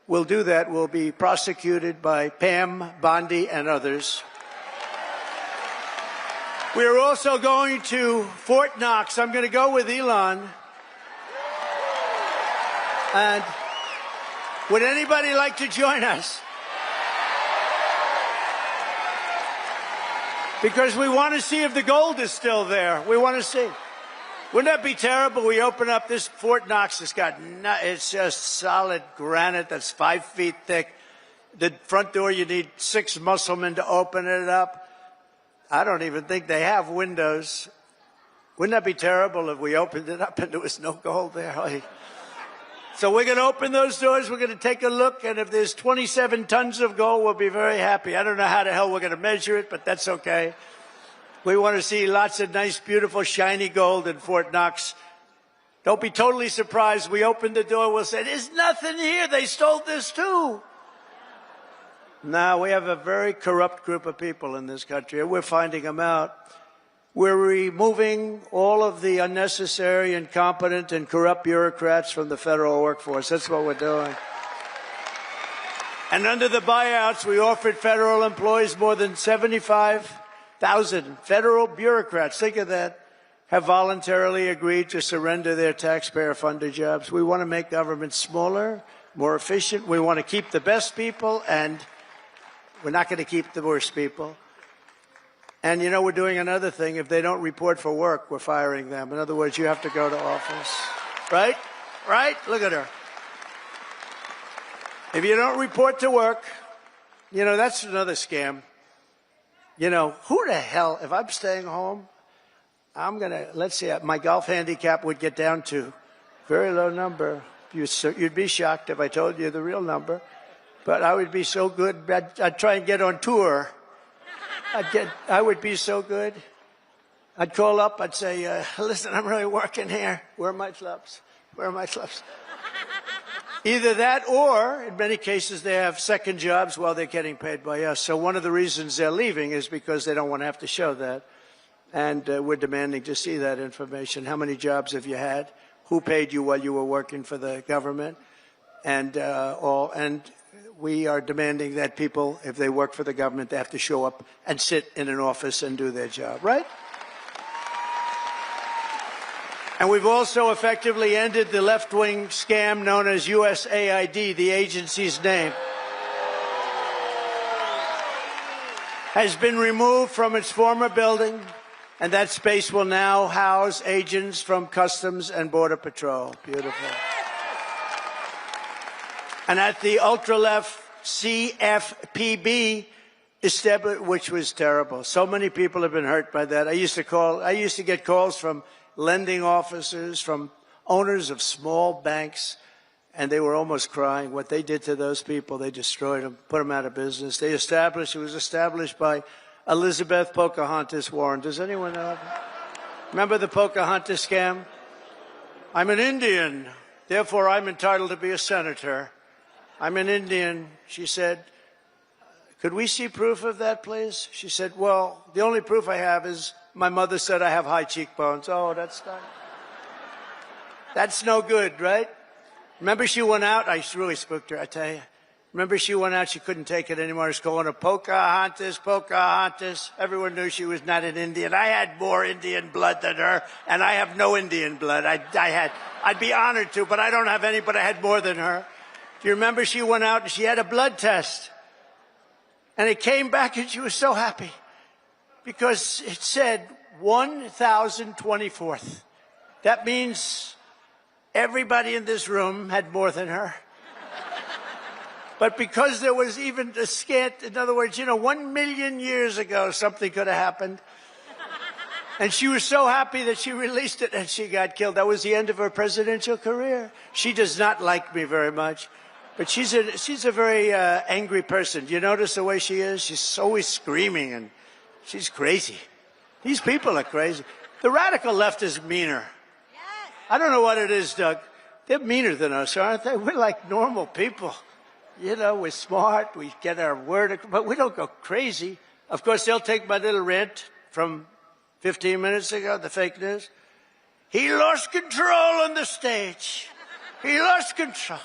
will do that will be prosecuted by Pam, Bondi, and others. We are also going to Fort Knox. I'm going to go with Elon. And would anybody like to join us? Because we want to see if the gold is still there. We want to see. Wouldn't that be terrible? We open up this Fort Knox. It's just solid granite that's 5 feet thick. The front door, you need 6 musclemen to open it up. I don't even think they have windows. Wouldn't that be terrible if we opened it up and there was no gold there? So we're going to open those doors. We're going to take a look. And if there's 27 tons of gold, we'll be very happy. I don't know how the hell we're going to measure it, but that's okay. We want to see lots of nice, beautiful, shiny gold in Fort Knox. Don't be totally surprised. We open the door, we'll say, there's nothing here. They stole this too. Now, we have a very corrupt group of people in this country, and we're finding them out. We're removing all of the unnecessary, incompetent, and corrupt bureaucrats from the federal workforce. That's what we're doing. And under the buyouts, we offered federal employees more than 75,000 federal bureaucrats. Think of that. Have voluntarily agreed to surrender their taxpayer-funded jobs. We want to make government smaller, more efficient. We want to keep the best people, and we're not going to keep the worst people. And, you know, we're doing another thing. If they don't report for work, we're firing them. In other words, you have to go to office. Right? Right? Look at her. If you don't report to work, you know, that's another scam. You know, who the hell, if I'm staying home, I'm going to, let's see, my golf handicap would get down to very low number. You'd be shocked if I told you the real number. But I would be so good, I'd try and get on tour. I would be so good. I'd call up, I'd say, listen, I'm really working here. Where are my clubs? Where are my clubs? Either that or, in many cases, they have second jobs while they're getting paid by us. So one of the reasons they're leaving is because they don't want to have to show that. And we're demanding to see that information. How many jobs have you had? Who paid you while you were working for the government? And we are demanding that people, if they work for the government, they have to show up and sit in an office and do their job, right? And we've also effectively ended the left-wing scam known as USAID, the agency's name. Has been removed from its former building, and that space will now house agents from Customs and Border Patrol. Beautiful. And at the ultra-left CFPB, which was terrible. So many people have been hurt by that. I used to get calls from lending officers, from owners of small banks, and they were almost crying what they did to those people. They destroyed them, put them out of business. It was established by Elizabeth Pocahontas Warren. Does anyone know? Remember the Pocahontas scam? I'm an Indian, therefore I'm entitled to be a senator. I'm an Indian. She said, could we see proof of that, please? She said, well, the only proof I have is my mother said I have high cheekbones. Oh, that's no good, right? Remember she went out? I really spooked her, I tell you. Remember she went out, she couldn't take it anymore. She was calling her Pocahontas, Pocahontas. Everyone knew she was not an Indian. I had more Indian blood than her, and I have no Indian blood. I'd be honored to, but I don't have any, but I had more than her. Do you remember she went out and she had a blood test? And it came back and she was so happy because it said 1,024th. That means everybody in this room had more than her. But because there was even a scant, in other words, 1 million years ago, something could have happened. And she was so happy that she released it and she got killed. That was the end of her presidential career. She does not like me very much. But she's a very angry person. Do you notice the way she is? She's always screaming, and she's crazy. These people are crazy. The radical left is meaner. Yes. I don't know what it is, Doug. They're meaner than us, aren't they? We're like normal people. You know, we're smart, we get our word, but we don't go crazy. Of course, they'll take my little rant from 15 minutes ago, the fake news. He lost control on the stage. He lost control.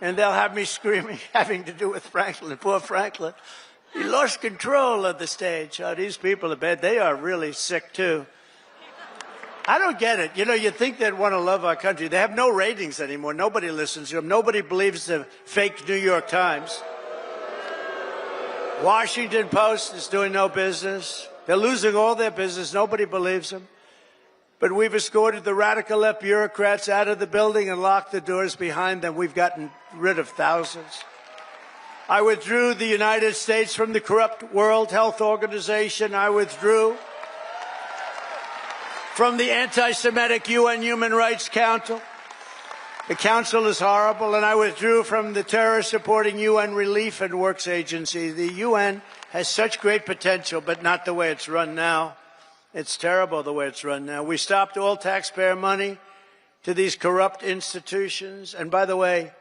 And they'll have me screaming, having to do with Franklin, poor Franklin. He lost control of the stage. Oh, these people are bad. They are really sick, too. I don't get it. You know, you think they'd want to love our country. They have no ratings anymore. Nobody listens to them. Nobody believes the fake New York Times. Washington Post is doing no business. They're losing all their business. Nobody believes them. But we've escorted the radical left bureaucrats out of the building and locked the doors behind them. We've gotten rid of thousands. I withdrew the United States from the corrupt World Health Organization. I withdrew from the anti-Semitic UN Human Rights Council. The council is horrible, and I withdrew from the terror-supporting UN Relief and Works Agency. The UN has such great potential, but not the way it's run now. It's terrible the way it's run now. We stopped all taxpayer money to these corrupt institutions. And by the way,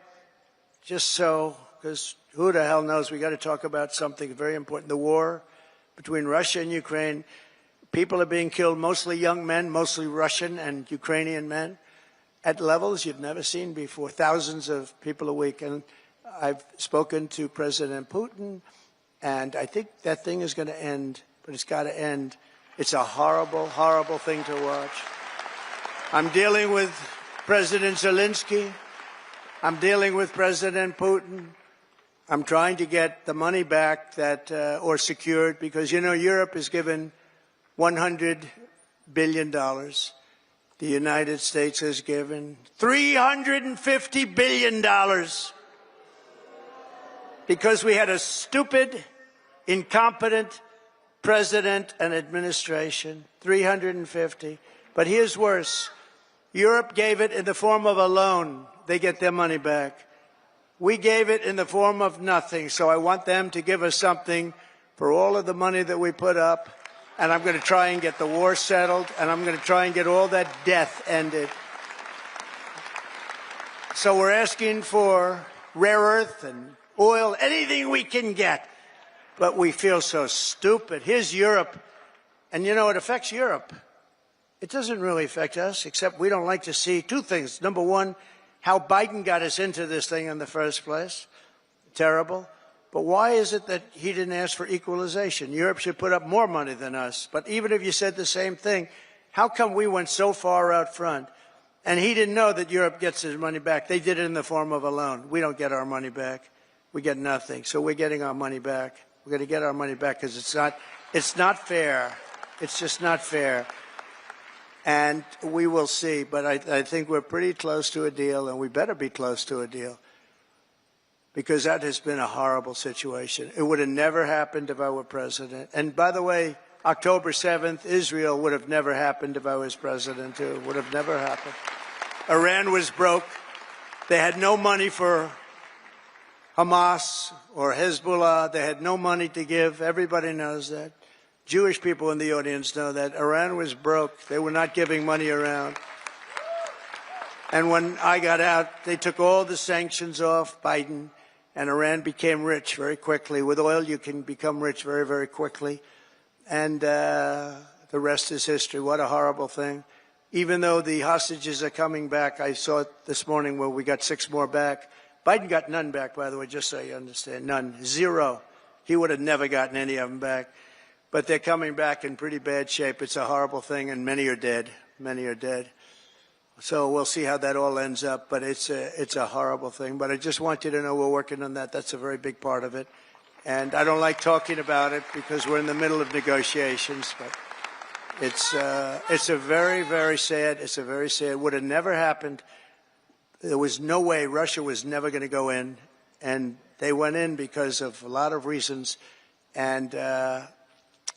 just so, because who the hell knows, we got to talk about something very important. The war between Russia and Ukraine. People are being killed, mostly young men, mostly Russian and Ukrainian men, at levels you've never seen before, thousands of people a week. And I've spoken to President Putin, and I think that thing is going to end, but it's got to end. It's a horrible, horrible thing to watch. I'm dealing with President Zelensky. I'm dealing with President Putin. I'm trying to get the money back that, or secured, because, you know, Europe is given $100 billion. The United States has given $350 billion because we had a stupid, incompetent president and administration. 350. But here's worse. Europe gave it in the form of a loan. They get their money back. We gave it in the form of nothing. So I want them to give us something for all of the money that we put up. And I'm going to try and get the war settled, and I'm going to try and get all that death ended. So we're asking for rare earth and oil, anything we can get. But we feel so stupid. Here's Europe. And, you know, it affects Europe. It doesn't really affect us, except we don't like to see two things. Number one, how Biden got us into this thing in the first place. Terrible. But why is it that he didn't ask for equalization? Europe should put up more money than us. But even if you said the same thing, how come we went so far out front? And he didn't know that Europe gets his money back. They did it in the form of a loan. We don't get our money back. We get nothing. So we're getting our money back. We're going to get our money back because it's not fair. It's just not fair. And we will see. But I think we're pretty close to a deal, and we better be close to a deal, because that has been a horrible situation. It would have never happened if I were president. And by the way, October 7th, Israel would have never happened if I was president, too. It would have never happened. Iran was broke. They had no money for Hamas or Hezbollah. They had no money to give. Everybody knows that. Jewish people in the audience know that. Iran was broke. They were not giving money around. And when I got out, they took all the sanctions off Biden, and Iran became rich very quickly. With oil, you can become rich very, very quickly. And the rest is history. What a horrible thing. Even though the hostages are coming back, I saw it this morning where we got 6 more back. Biden got none back, by the way, just so you understand. None. 0. He would have never gotten any of them back. But they're coming back in pretty bad shape. It's a horrible thing, and many are dead. Many are dead. So we'll see how that all ends up, but it's a horrible thing. But I just want you to know we're working on that. That's a very big part of it. And I don't like talking about it because we're in the middle of negotiations, but it's a very, very sad, it would have never happened. There was no way. Russia was never going to go in, and they went in because of a lot of reasons, and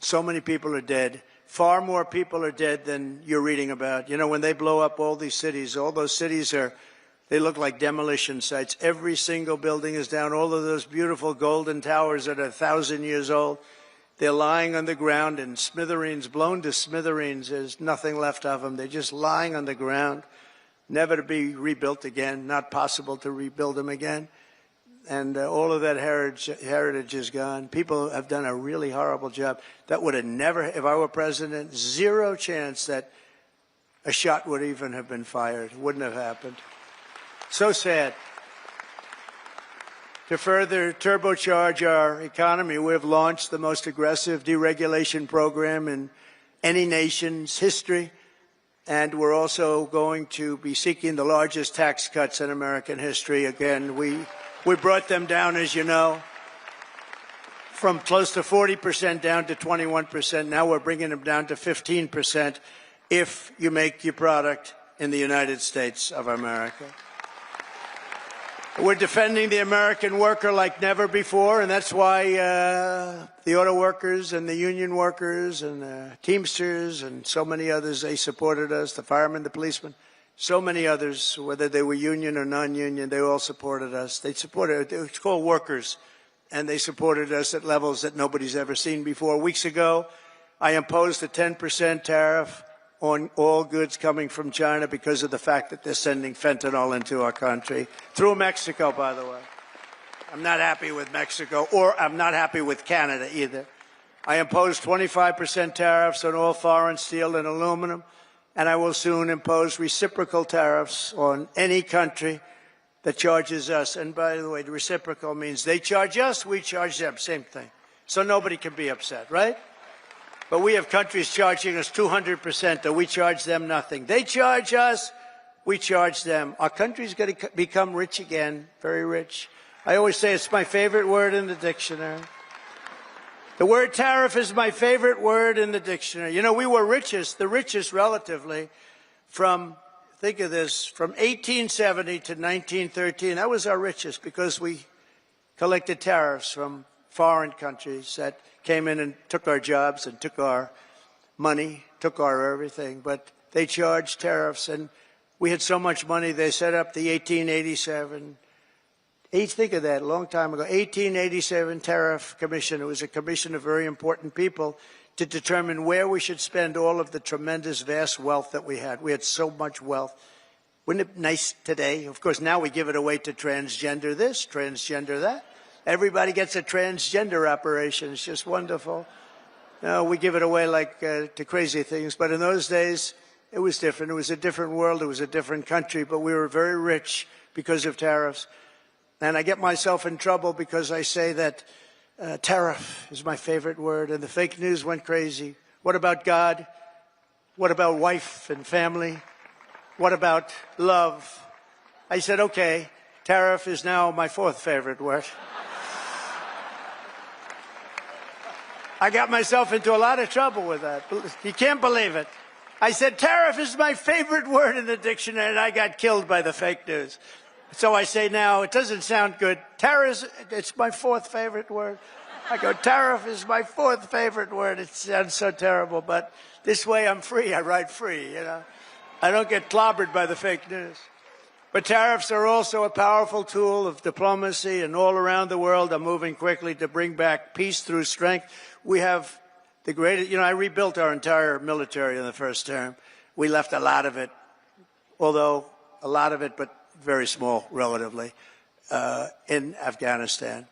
so many people are dead. Far more people are dead than you're reading about. You know, when they blow up all these cities, all those cities they look like demolition sites. Every single building is down. All of those beautiful golden towers that are 1,000 years old, they're lying on the ground in smithereens, blown to smithereens. There's nothing left of them. They're just lying on the ground, never to be rebuilt again, not possible to rebuild them again. and all of that heritage is gone. People have done a really horrible job. That would have never, if I were president, zero chance that a shot would even have been fired. It wouldn't have happened. So sad. To further turbocharge our economy, we have launched the most aggressive deregulation program in any nation's history, and we're also going to be seeking the largest tax cuts in American history. Again, we brought them down, as you know, from close to 40% down to 21%. Now we're bringing them down to 15% if you make your product in the United States of America. We're defending the American worker like never before, and that's why the auto workers and the union workers and the Teamsters and so many others, they supported us, the firemen, the policemen, so many others, whether they were union or non-union, they all supported us. They supported, it's called workers, and they supported us at levels that nobody's ever seen before. Weeks ago, I imposed a 10% tariff on all goods coming from China because of the fact that they're sending fentanyl into our country, through Mexico, by the way. I'm not happy with Mexico, or I'm not happy with Canada either. I imposed 25% tariffs on all foreign steel and aluminum, and I will soon impose reciprocal tariffs on any country that charges us. And by the way, the reciprocal means they charge us, we charge them, same thing. So nobody can be upset, right? But we have countries charging us 200%, and we charge them nothing. They charge us, we charge them. Our country's going to become rich again, very rich. I always say it's my favorite word in the dictionary. The word tariff is my favorite word in the dictionary. You know, we were the richest relatively from, think of this, from 1870 to 1913. That was our richest because we collected tariffs from foreign countries that came in and took our jobs and took our money, took our everything. But they charged tariffs, and we had so much money, they set up the 1887, think of that, a long time ago, 1887 Tariff Commission. It was a commission of very important people to determine where we should spend all of the tremendous, vast wealth that we had. We had so much wealth. Wouldn't it be nice today? Of course, now we give it away to transgender this, transgender that. Everybody gets a transgender operation. It's just wonderful. No, we give it away like to crazy things. But in those days, it was different. It was a different world. It was a different country. But we were very rich because of tariffs. And I get myself in trouble because I say that tariff is my favorite word. And the fake news went crazy. What about God? What about wife and family? What about love? I said, okay, tariff is now my fourth favorite word. I got myself into a lot of trouble with that. You can't believe it. I said, tariff is my favorite word in the dictionary, and I got killed by the fake news. So I say now, it doesn't sound good. Tariff, it's my fourth favorite word. I go, tariff is my fourth favorite word. It sounds so terrible, but this way I'm free. I write free, you know. I don't get clobbered by the fake news. But tariffs are also a powerful tool of diplomacy, and all around the world are moving quickly to bring back peace through strength. We have the greatest, you know, I rebuilt our entire military in the first term. We left a lot of it, although a lot of it, but very small relatively, in Afghanistan.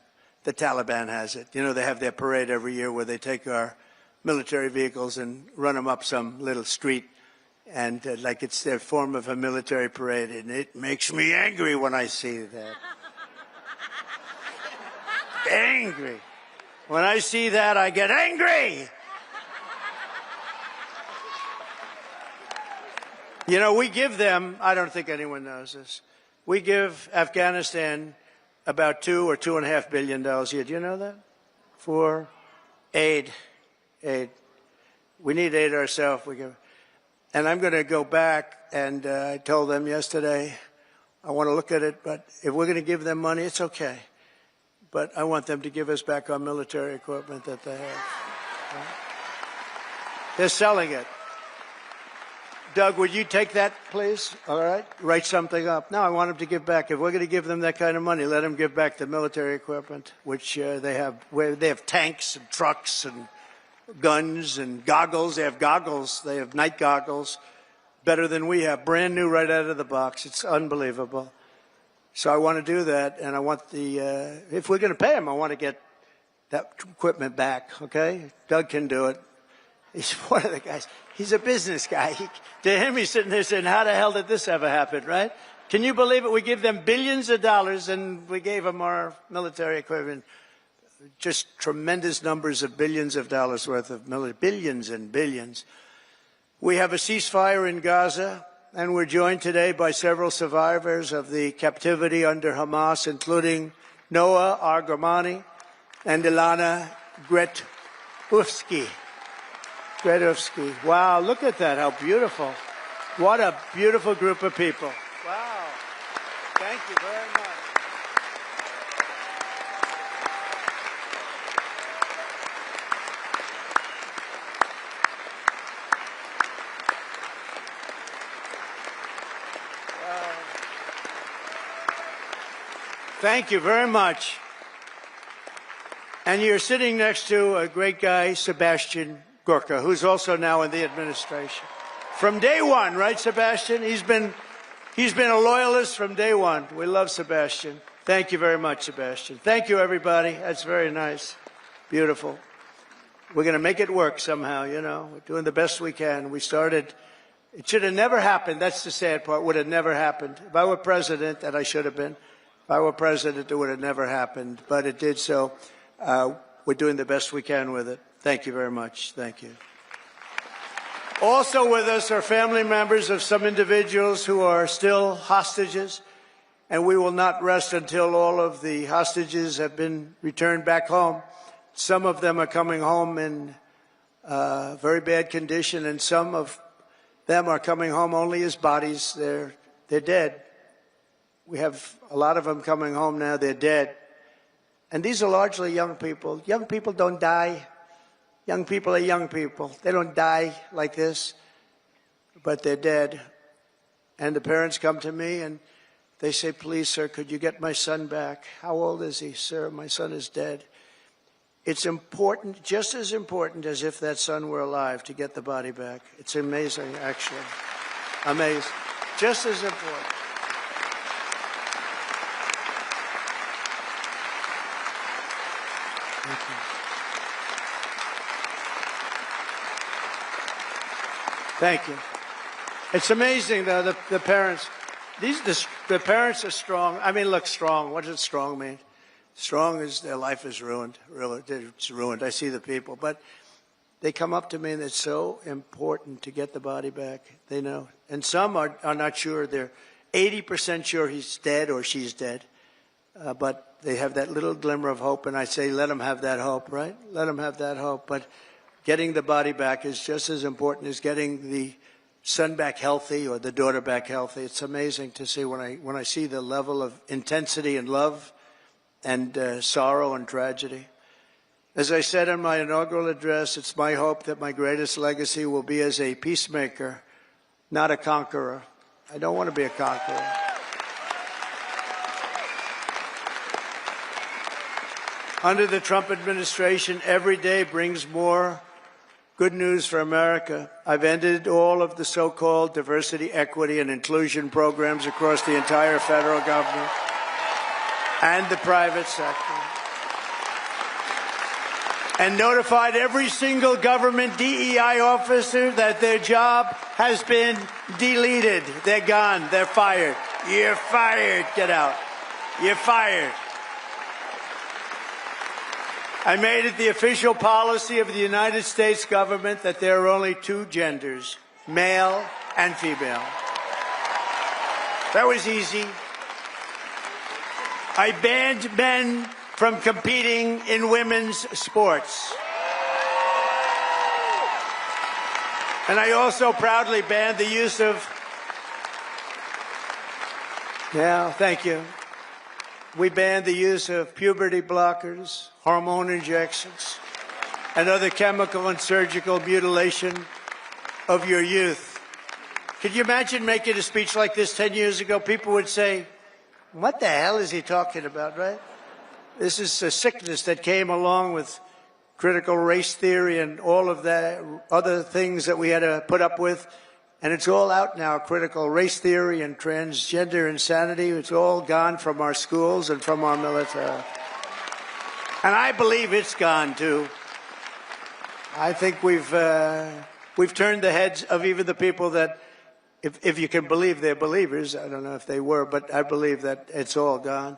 The Taliban has it. You know, they have their parade every year where they take our military vehicles and run them up some little street, and like it's their form of a military parade, and it makes me angry when I see that. Angry. When I see that, I get angry. You know, we give them, I don't think anyone knows this, we give Afghanistan about $2 or $2.5 billion a year. Do you know that? For aid. We need aid ourselves. And I'm going to go back, and I told them yesterday, I want to look at it, but if we're going to give them money, it's okay. But I want them to give us back our military equipment that they have. Right? They're selling it. Doug, would you take that, please? All right? Write something up. No, I want them to give back. If we're going to give them that kind of money, let them give back the military equipment, which they have. Where they have tanks and trucks and guns and goggles. They have goggles. They have night goggles, better than we have. Brand new right out of the box. It's unbelievable. So I want to do that, and I want the, if we're going to pay him, I want to get that equipment back, okay? Doug can do it. He's one of the guys. He's a business guy. To him, he's sitting there saying, how the hell did this ever happen, right? Can you believe it? We give them billions of dollars, and we gave them our military equipment. Just tremendous numbers of billions of dollars worth of military, billions and billions. We have a ceasefire in Gaza, and we're joined today by several survivors of the captivity under Hamas, including Noah Argamani and Ilana Gretovsky. Wow, look at that, how beautiful. What a beautiful group of people. Wow, thank you very much. Thank you very much. And you're sitting next to a great guy, Sebastian Gorka, who's also now in the administration. From day one, right, Sebastian? He's been a loyalist from day one. We love Sebastian. Thank you very much, Sebastian. Thank you, everybody. That's very nice. Beautiful. We're going to make it work somehow, you know. We're doing the best we can. We started. It should have never happened. That's the sad part. Would have never happened. If I were president, and I should have been, if I were president, it would have never happened, but it did so. We're doing the best we can with it. Thank you very much. Thank you. Also with us are family members of some individuals who are still hostages, and we will not rest until all of the hostages have been returned back home. Some of them are coming home in very bad condition, and some of them are coming home only as bodies. They're dead. We have a lot of them coming home now. They're dead. And these are largely young people. Young people don't die. Young people are young people. They don't die like this, but they're dead. And the parents come to me and they say, please, sir, could you get my son back? How old is he? Sir, my son is dead. It's important, just as important as if that son were alive, to get the body back. It's amazing, actually. Amazing. Just as important. Thank you. It's amazing, though, the parents. The parents are strong. I mean, look, strong. What does strong mean? Strong is their life is ruined. Really, it's ruined. I see the people. But they come up to me, and it's so important to get the body back. They know. And some are not sure. They're 80% sure he's dead or she's dead. But they have that little glimmer of hope, and I say, let them have that hope, right? Let them have that hope. But getting the body back is just as important as getting the son back healthy or the daughter back healthy. It's amazing to see when I see the level of intensity and love and sorrow and tragedy. As I said in my inaugural address, it's my hope that my greatest legacy will be as a peacemaker, not a conqueror. I don't want to be a conqueror. Under the Trump administration, every day brings more good news for America. I've ended all of the so-called diversity, equity, and inclusion programs across the entire federal government and the private sector, and notified every single government DEI officer that their job has been deleted. They're gone. They're fired. You're fired. Get out. You're fired. I made it the official policy of the United States government that there are only two genders, male and female. That was easy. I banned men from competing in women's sports. And I also proudly banned the use of, thank you. We banned the use of puberty blockers, hormone injections, and other chemical and surgical mutilation of your youth. Could you imagine making a speech like this 10 years ago? People would say, what the hell is he talking about, right? This is a sickness that came along with critical race theory and all of the other things that we had to put up with. And it's all out now, critical race theory and transgender insanity. It's all gone from our schools and from our military. And I believe it's gone, too. I think we've turned the heads of even the people that, if you can believe they're believers, I don't know if they were, but I believe that it's all gone.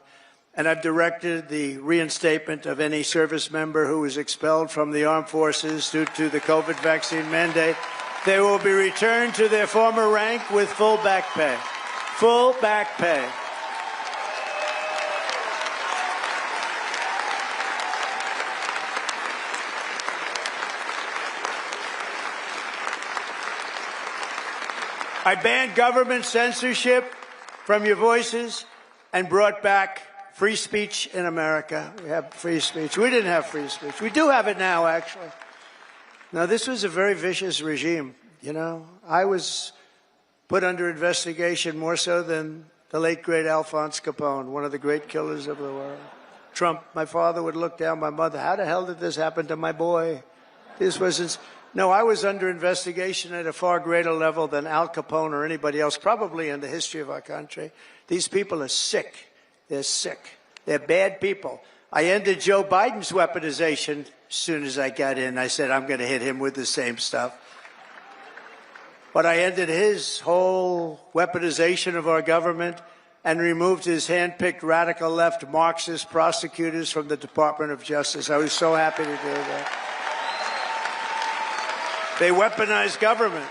And I've directed the reinstatement of any service member who was expelled from the armed forces due to the COVID vaccine mandate. They will be returned to their former rank with full back pay. Full back pay. I banned government censorship from your voices and brought back free speech in America. We have free speech. We didn't have free speech. We do have it now, actually. Now, this was a very vicious regime, you know. I was put under investigation more so than the late, great Alphonse Capone, one of the great killers of the world. Trump, my father would look down my mother. How the hell did this happen to my boy? This wasn't... No, I was under investigation at a far greater level than Al Capone or anybody else, probably in the history of our country. These people are sick. They're sick. They're bad people. I ended Joe Biden's weaponization as soon as I got in. I said, I'm going to hit him with the same stuff. But I ended his whole weaponization of our government and removed his hand-picked radical left Marxist prosecutors from the Department of Justice. I was so happy to do that. They weaponized government.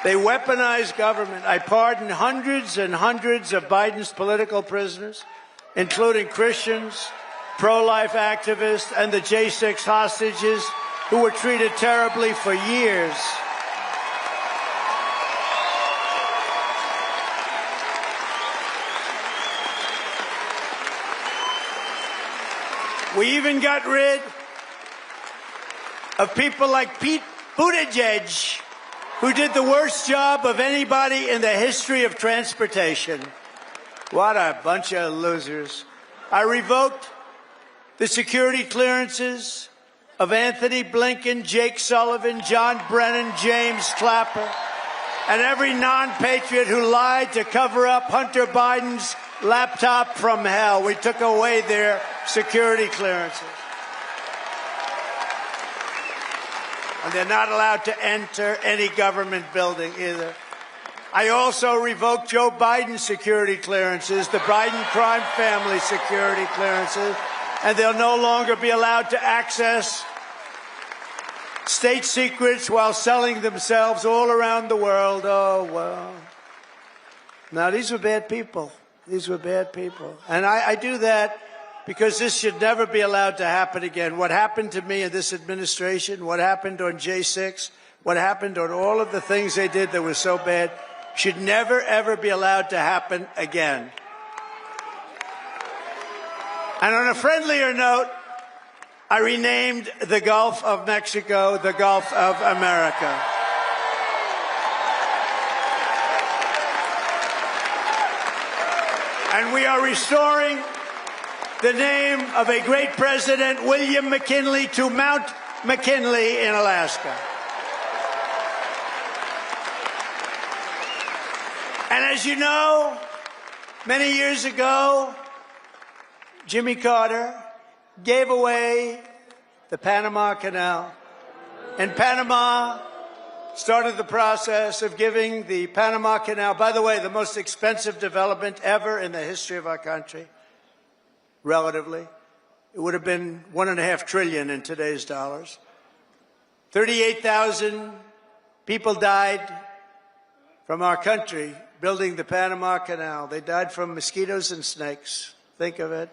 They weaponized government. I pardoned hundreds and hundreds of Biden's political prisoners, including Christians, pro-life activists, and the J6 hostages who were treated terribly for years. We even got rid of people like Pete Buttigieg, who did the worst job of anybody in the history of transportation. What a bunch of losers. I revoked the security clearances of Anthony Blinken, Jake Sullivan, John Brennan, James Clapper, and every non-patriot who lied to cover up Hunter Biden's laptop from hell. We took away their security clearances. And they're not allowed to enter any government building either. I also revoked Joe Biden's security clearances, the Biden crime family security clearances, and they'll no longer be allowed to access state secrets while selling themselves all around the world. Oh, well. Now, these were bad people. These were bad people. And I do that because this should never be allowed to happen again. What happened to me in this administration, what happened on J6, what happened on all of the things they did that were so bad, should never, ever be allowed to happen again. And on a friendlier note, I renamed the Gulf of Mexico the Gulf of America. And we are restoring the name of a great president, William McKinley, to Mount McKinley in Alaska. And as you know, many years ago, Jimmy Carter gave away the Panama Canal. And Panama started the process of giving the Panama Canal, by the way, the most expensive development ever in the history of our country, relatively. It would have been $1.5 trillion in today's dollars. 38,000 people died from our country building the Panama Canal. They died from mosquitoes and snakes. Think of it.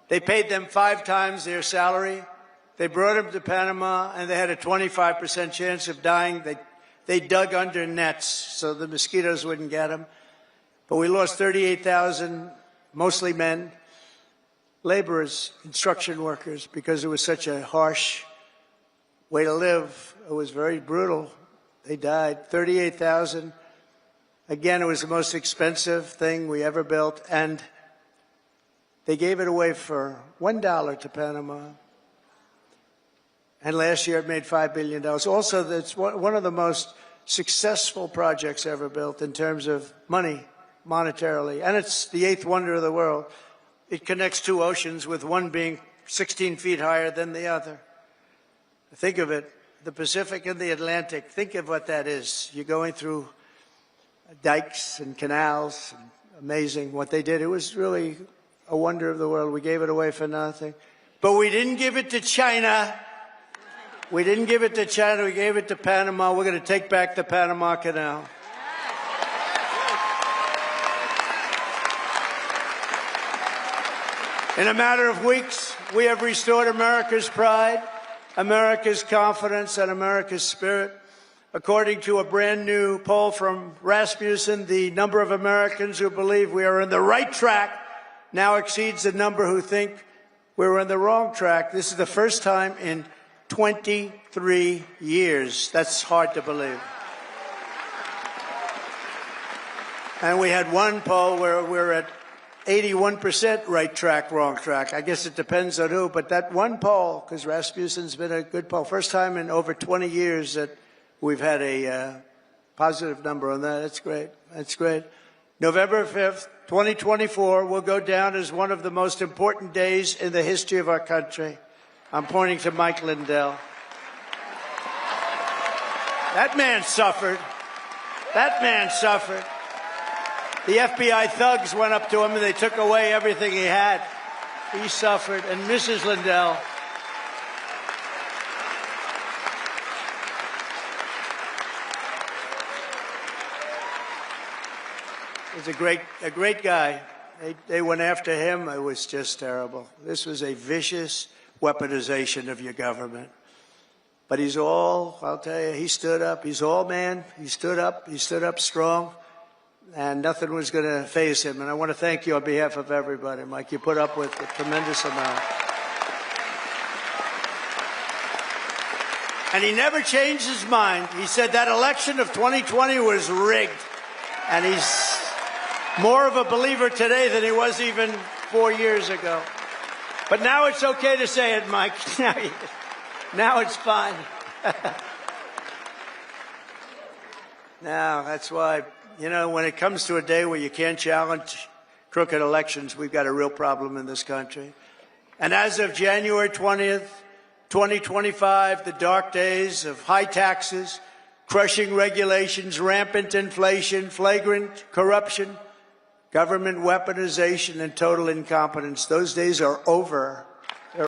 They paid them 5 times their salary. They brought them to Panama, and they had a 25% chance of dying. They dug under nets so the mosquitoes wouldn't get them. But we lost 38,000, mostly men, laborers, construction workers, because it was such a harsh way to live. It was very brutal. They died. 38,000. Again, it was the most expensive thing we ever built, and they gave it away for $1 to Panama. And last year it made $5 billion. Also, that's one of the most successful projects ever built in terms of money, monetarily. And it's the 8th wonder of the world. It connects 2 oceans, with one being 16 feet higher than the other. Think of it, the Pacific and the Atlantic. Think of what that is. You're going through dikes and canals. Amazing what they did. It was really a wonder of the world. We gave it away for nothing. But we didn't give it to China. We didn't give it to China. We gave it to Panama. We're going to take back the Panama Canal. In a matter of weeks, we have restored America's pride, America's confidence, and America's spirit. According to a brand new poll from Rasmussen, the number of Americans who believe we are on the right track now exceeds the number who think we're on the wrong track. This is the first time in 23 years. That's hard to believe. And we had one poll where we're at 81% right track, wrong track. I guess it depends on who, but that one poll, because Rasmussen's been a good poll, first time in over 20 years that we've had a positive number on that. That's great. That's great. November 5th, 2024 will go down as one of the most important days in the history of our country. I'm pointing to Mike Lindell. That man suffered. That man suffered. The FBI thugs went up to him and they took away everything he had. He suffered. And Mrs. Lindell, is a great guy. They went after him. It was just terrible. This was a vicious weaponization of your government. But he's all, I'll tell you, he stood up. He's all man. He stood up strong, and nothing was going to faze him. And I want to thank you on behalf of everybody, Mike. You put up with a tremendous amount. And he never changed his mind. He said that election of 2020 was rigged. And he's more of a believer today than he was even 4 years ago. But now it's okay to say it, Mike. Now it's fine. Now, that's why, you know, when it comes to a day where you can't challenge crooked elections, we've got a real problem in this country. And as of January 20th, 2025, the dark days of high taxes, crushing regulations, rampant inflation, flagrant corruption, government weaponization, and total incompetence, those days are over.